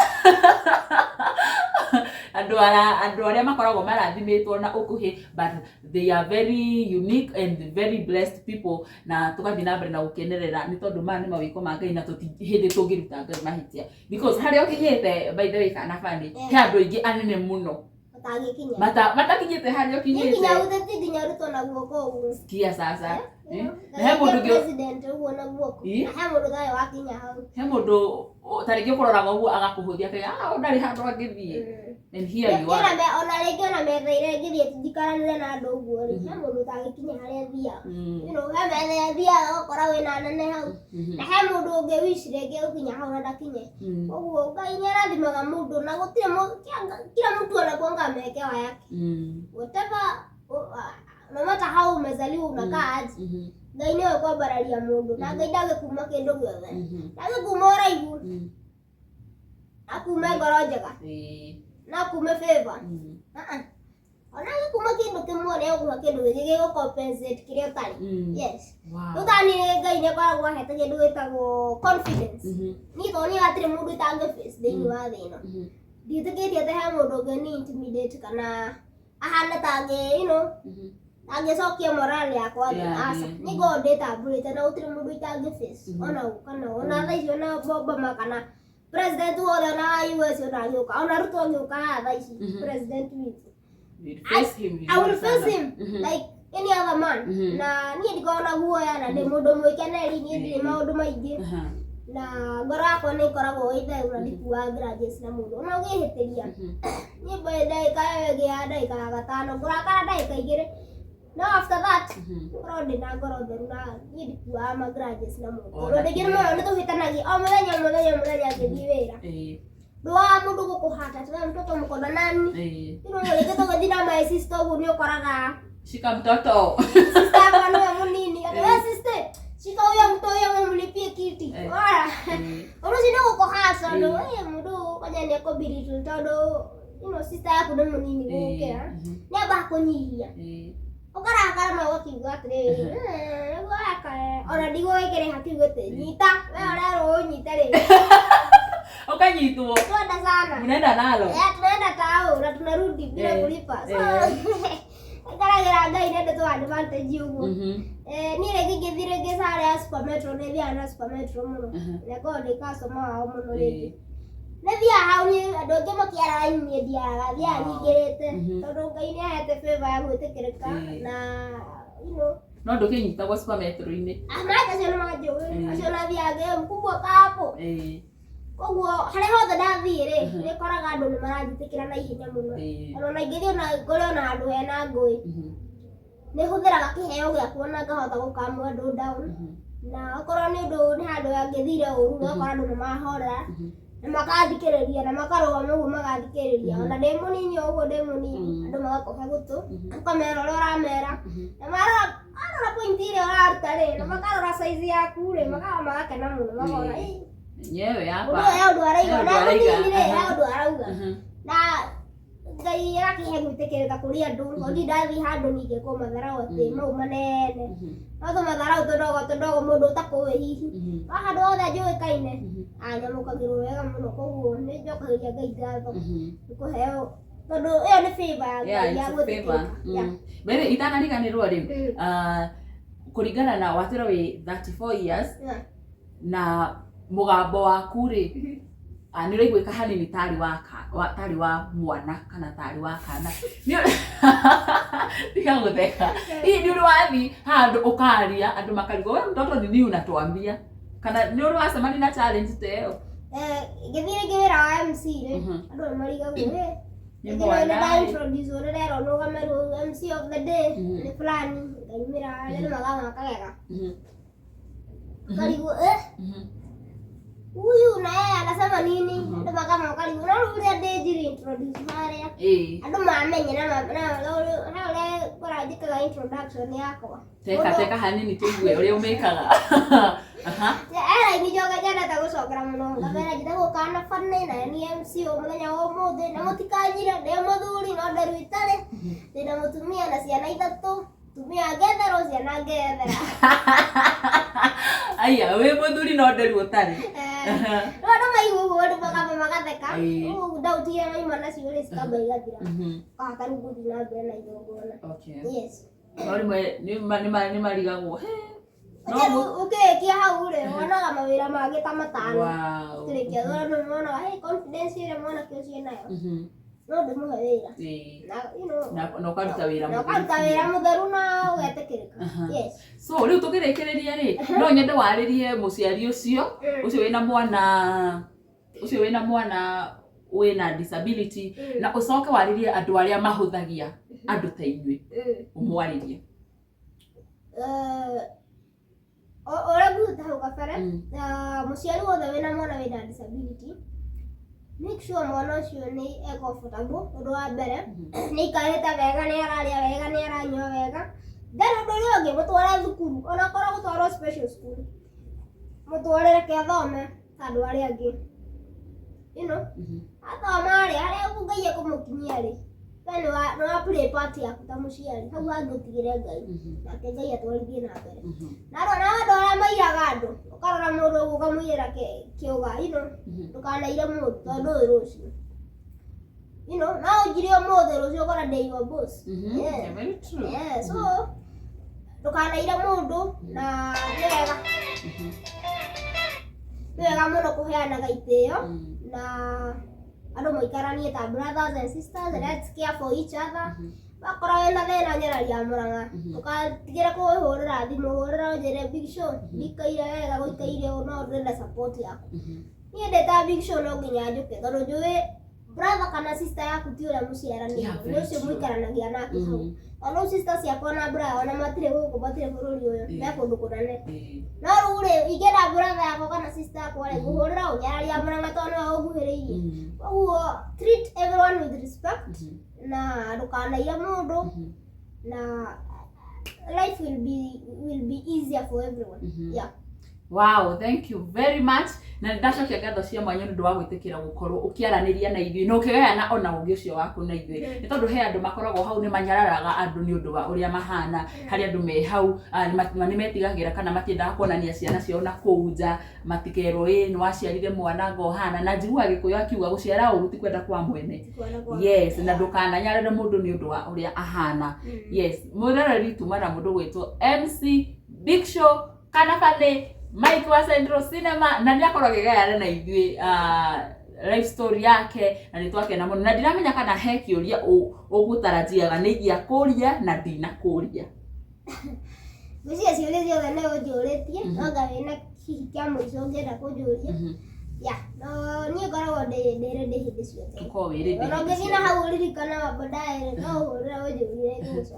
andũ arĩa makoragwo marathimĩtwo na ũkuhĩ but they are very unique and very blessed people na tũgathiĩ na mbere na gũkenerera nĩ tondũ maya nĩ mawĩko ma Ngai na hĩndĩ tũngĩruta Ngai mahĩtia because harĩa ũkinyĩte by the way Kana Funny he andũ aingĩ anene mũno matakinyĩte harĩa ũkinyĩte nginya rutwo na guoko ũguo sikia sasa na he mũndũ president ũguo na guoko na he mũndũ tayo wakinya hau he mũndũ ta rĩngĩ ũkũroraga ũguo agakũhũthia kaga ndarĩ handũ angĩthiĩ and here you are ona rĩngĩ ona methaire ngĩthiĩ tũjikaranĩre na andũ ũguo he mũndũ ũtangĩkinya harĩa thiaga he metha thiaga ũgakora wĩna nene hau na he mũndũ ũngĩ wish rĩngĩ ũkinya hau na ndakinye ũguo Ngai nĩarathimaga mũndũ na gũtirĩ kila mtu anakuanga amewekewa yake whatever no matter how umezaliwa unakaa aje Ngai nĩwe kwambararia mũndũ na Ngai ndagĩkuma kĩndũ gĩothe ndagĩkuma ũraihu akume ngoro njega na akume favor ona gĩkuma kĩndũ kĩmwe nĩ ũgũha kĩndũ gĩkĩ gĩgũ-compensate kĩrĩa ũtarĩ. Yes. Ũtani Ngai nĩ akoragwo ahete kĩndũ gĩtagwo confidence. Niĩ tondũ niĩ hatirĩ mũndũ itangĩ-face thĩinĩ wa thĩ ĩno. Ndiĩtĩkĩtie atĩ he mũndũ ũngĩni-intimidate kana ahana ta angĩcokia morale yakwa thĩ. Aca, nĩ Ngoo ndĩtambũrĩte na gũtirĩ mũndũ itangĩ-face ona ũ kana ona thaa ici ona Obama kana president wothe ona wa US ona angĩũka ona Ruto angĩũka haha thaa ici president witũ. I will face him like any other man. Na niĩ ndikona guoya na ndĩ mũndũ mwĩkeneri, niĩ ndirĩ maũndũ maingĩ na ngoro yakwa nĩ ĩkoragwo ĩtheru na ndikuaga grudges na mũndũ ona ũngĩhĩtĩria. Niĩ ndagĩka ĩyo ĩngĩ ya ndagĩka ya gatano ngũrakara ndagĩka igĩrĩ, no after that ngorwo ndĩ na ngoro theru na niĩ ndikuaga ma grudges na mũndũ. Tondũ rĩngĩ mũno nĩtũhĩtanagia o mũthenya ngĩthiĩ wĩra. Ndũaga mũndũ gũkũhata tena mtoto mko na nani. Ino rĩngĩ tũgĩthiĩ na my sister ũguo nĩ ũkoraga shika mtoto sister yako nĩwe mũnini we sister shika huyo mtoto umlipie kiti. Ũndũ ũcio nĩ gũkũhata mũndũ kwanja nĩ ekũbirito tondũ sister yaku nĩ mũnini gũkĩra nĩ amba kũnyihia ũkarakara na ũkiuga atĩrĩrĩ ona ndigũgĩkĩre hakiuga atĩ nyita we ũrerwo ũnyite rĩngĩ ukanyitwo twenda sana mnaenda nalo tunaenda tao na tunarudi bila kulipa. Ngaragira Ngai nĩ ndĩ advantage ũguo. Niĩ rĩngĩ ngĩthire ngĩcarĩa Super Metro nĩ thiaga na Super Metro mũno na ngorwo ndĩ customer wao mũno rĩngĩ. Nĩ thiaga hau andũ angĩ makĩara raini niĩ ndiaraga thiaga nyingĩrĩte tondũ Ngai nĩ ahete favor ya gwĩtĩkĩrĩka na no ndũkĩnyitagwo Super Metro-inĩ. Acio nĩ manjũĩ acio nathiaga mkubwa kapo. Koguo harĩa hothe ndathiĩ-rĩ nĩũkoraga andũ nĩ maranjĩtĩkĩra na ihenya mũno. Ona ingĩthiĩ ngore ona handũ hena ngũĩ nĩ hũthĩraga kĩheo gĩakwa na ngahota gũkamu andũ down. Na okorwo nĩ ũndũ nĩ handũ hangĩthire ũru ũgakora andũ nĩ mahorera na makathikĩrĩria na makarũgama ũguo magathikĩrĩria. Ona ndĩ mũnini ũguo ndĩ mũnini andũ magakũhe gũtũ ũkamera ũrĩa ũramera na marora point ĩrĩa ũraruta-rĩ na makarora size yaku-rĩ magakena mũno makona nyewe hapa ũndũ arauga na mũnini-rĩ ũndũ arauga na Ngai agakĩhe gwĩtĩkĩrĩka kũrĩ andũ. Tondũ ndathiĩ handũ ningĩ kũmatharau atĩ mau manene no tũmatharau tũndogo mũndũ ũtakũĩ hihi no handũ hothe njũĩkaine nyamũkagĩrwo wega mũno. Koguo nĩ njokagĩria Ngai ngatho nĩ kũheo tondũ ĩyo nĩ favor ya Ngai ya gwĩtĩkĩrĩka. Mbere itanariganĩrwo rĩu kũringana na watũra wĩ 34 years na mũgambo waku-rĩ nĩ ũraiguĩka hanini tarĩ wa mwana kana tarĩ wa kana. Tiga gũtheka. Hihi nĩ ũrĩ wathiĩ handũ ũkaria andũ makarigwo we mtoto ni nini unatuambia kana nĩ ũrĩ wacemania na challenge ta ĩyo? Ngĩthiĩ rĩngĩ wĩra wa MC-rĩ andũ nĩ marigagwo nĩ introduce ũrererwo nũgamerwo MC of the day nĩ fulani ngaumĩra rĩrĩ makagega karigwo huyu na yeye anasema nini ndio kama wakali unarudia deji introduce harĩa andũ mamenye na ule kora jikaga introduction yako teka hanini tuigue ũrĩa umekaga. Ni joga jana ta gũcokera mũno ngamera njĩta gũkana fanĩ na ni MC mũthenya wa ũmũthĩ na mũtikanyire ndĩ mũthuri no nderu itarĩ ndĩna mũtumia na ciana ithatũ tumia ngetherwo ciana ngethera. Aya we mũthuri no nderu ũtarĩ no maiguo ũguo andũ magatheka ndaũtigia maima nacio rĩ cikamba igathira kahota rĩu gũthiĩ na mbere na igongona. Yes. No nĩ marigagwo ũkĩrĩkia hau-rĩ wonaga mawĩra mangĩ ta matano ũkĩrĩkia thora wonaga confidence ĩrĩa mwanake ũcio nayo no ndĩmũhe wĩra na ũkaruta wĩra mũtheru na ũgetĩkĩrĩka. Yes. So rĩu tũkĩrĩkĩrĩria-rĩ no nyende warĩrie mũciari ũcio wĩna mwana wĩna disability na ũcoke warĩrie andũ arĩa mahũthagia andũ ta inyuĩ ũmwarĩrie. Ũrĩa nguruta hau kabere mũciari wothe wĩna mwana wĩna disability make sure mwana ũcio nĩ comfortable. Ũndũ wa mbere nĩ aikarĩte wega, nĩ ararĩa wega, nĩ aranyua wega Then don't you give to all the school, on a corner special school. Mutware ke athome tandu ari angi athoma ari ugai akumukinyia ri no play party yaku ta muciari hau angutigire ngai nake ngai atwarithie na mbere na ndo ara mairaga andu ukarora mundu ukamwira kiuga ndukanaire mundu tondu uyu rucio na ujire umuthi rucio ukora day your boss. Very true. Yeah, so ndukanaire mundu na wega wega muno kuheanaga itio na andu moikaranie ta brothers and sisters. Let's care for each other. Bakora wena thina nyararia muranga ukatigira kuhurira thimu hurira njire Big Show ndikaire wega guikaire no ndenda support yaku nie ndeta Big Show no nginya njuke tondu njui brother kana sister yaku ti uria muciarani ucio muikaranagia nake hau ono sister ciakwa na brother ona matire guku matire bururi uyu me kundu kunane no rure igera brother yakwa kana sister yakwa ri guhurira unyararia muranga tondu uguhiririe koguo treat everyone with respect na ndukanaire mundu na life will be easier for everyone. Yeah. Wow, thank you very much. Na ndacokia ngatho cia mwanya ndu wa gwitikira gukorwo ukiaraniria na ithui no kigayana ona ungi ucio waku na ithui ni tondu he andu makoragwo hau ni manyararaga andu ni undu wa uria mahana hari andu me hau ni metigagira kana matiendaga kuonania ciana ciao na kuunja matikero ni waciarire mwana ngohana na njigua gikuyu akiuga guciara uru ti kwenda kwa mwene. Yes, na ndukananyarire mundu ni undu wa uria ahana. Yes, murereri tumana mundu gwitwo MC Big Show kana kale Mike wa Central Cinema na ndiakorwo gigayana na ithui life story yake na nitwake na muno na ndiramenya kana he kiuria ugutarajiaga ni gia kuria na ndina kuria Gucia ciuria ciothe ne unjuritie no ngawe na hihi kia muico ngenda kunjuria no nie ngoragwo ndi ready hindi ciothe tuko wiri ndi no ngithina hau ririkana baadaye no urira unjurie guco.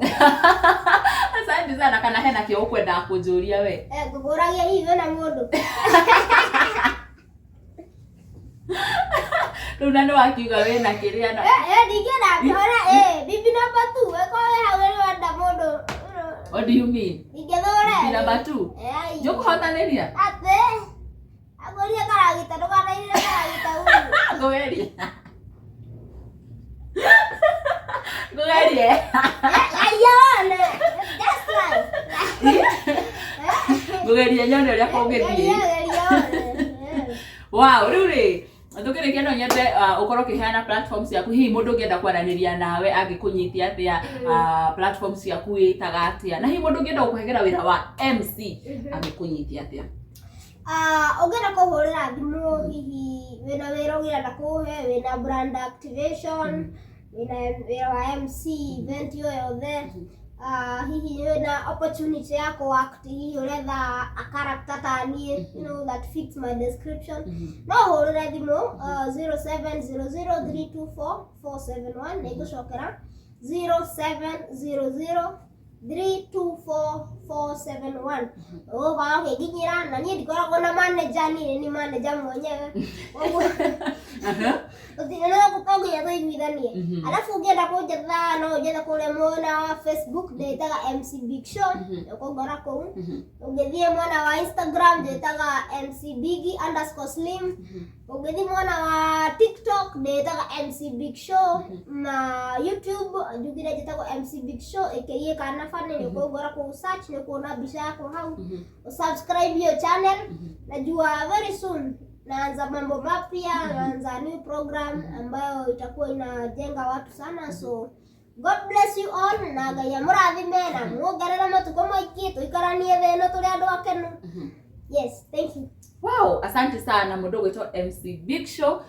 Asante sana kana hena kio ukwenda kunjuria we nguragia hivi na mundu Runa no akiuga we na kiria na ndigera ngora bibi number 2 weko hau wenda mundu. What do you mean? Ingethore Bibi number 2 njukuhotaniria ate agoria karagita ndukanaire karagita huyu ngogeria ngogerie ayone that's right ngogeria nyone uria kongethie. Wow, ruri ndukirikia no nyende ukorwo kiheana platforms yaku hihi mundu ngienda kwaraniria nawe angikunyitia atia platforms yaku itaga atia na hihi mundu ngienda gukuhegera wira wa MC angikunyitia atia ungenda kuhurira thimu hihi wina wira ugira kuhe wina brand activation wina wira wa MC event yothe hihi wina opportunity ya kuact hihi uretha a character tanie that fits my description no hurira thimu 0700324471 nigucokera 0700324471 oga nginyira na nie ndikoragwo na manager ni manager mwenyewe utinena kutongia tuiguithanie alafu ungienda kunjetha no unjetha kuria mwena wa Facebook ndetaga MC Big Show ukongora kou ungithie mwena wa Instagram ndetaga MC Biggie_Slim ungithie mwena wa TikTok ndetaga MC Big Show na YouTube njugira njetaga MC Big Show aka kana fane ukongora kou search ni kuona bisha yako hau subscribe your channel najua very soon naanza mambo mapya naanza new program ambayo itakuwa inajenga watu sana so God bless you all na Ngai amurathime na muongerere matuko maiki tuikaranie theno turi andu akenu. Yes, thank you. Wow, asante sana mundu gwitwo MC Big Show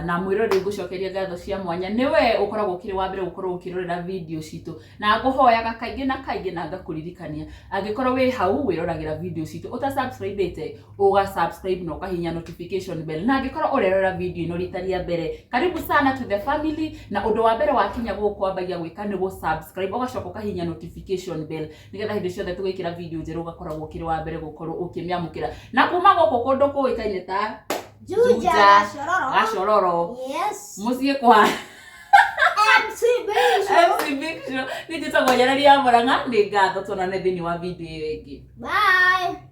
na mwirori ngucokeria ngatho cia mwanya niwe ukoragwo kiri wa mbere gukorwo ukirorera video citu na nguhoyaga kaingi na ngakuririkania angikorwo wi hau wiroragira video citu uta subscribe uga subscribe na ukahinya notification bell na angikorwo urerora video ino ritaria mbere karibu sana to the family na undu wa mbere wakinya gukwambagia gwika ni go subscribe ugacoka ukahinya notification bell nigetha hindi ciothe tugikira video njeru ugakoragwo kiri wa mbere gukorwo ukimiamukira na kuma goko kundu kuikaine ta Juja Gashororo. Yes. Musie kwa MC Big Show. MC Big Show. Nĩ njĩtagwo Nyarari ya Mũrang'a, nĩ ngatho tuonane thĩinĩ wa video ĩngĩ. Bye.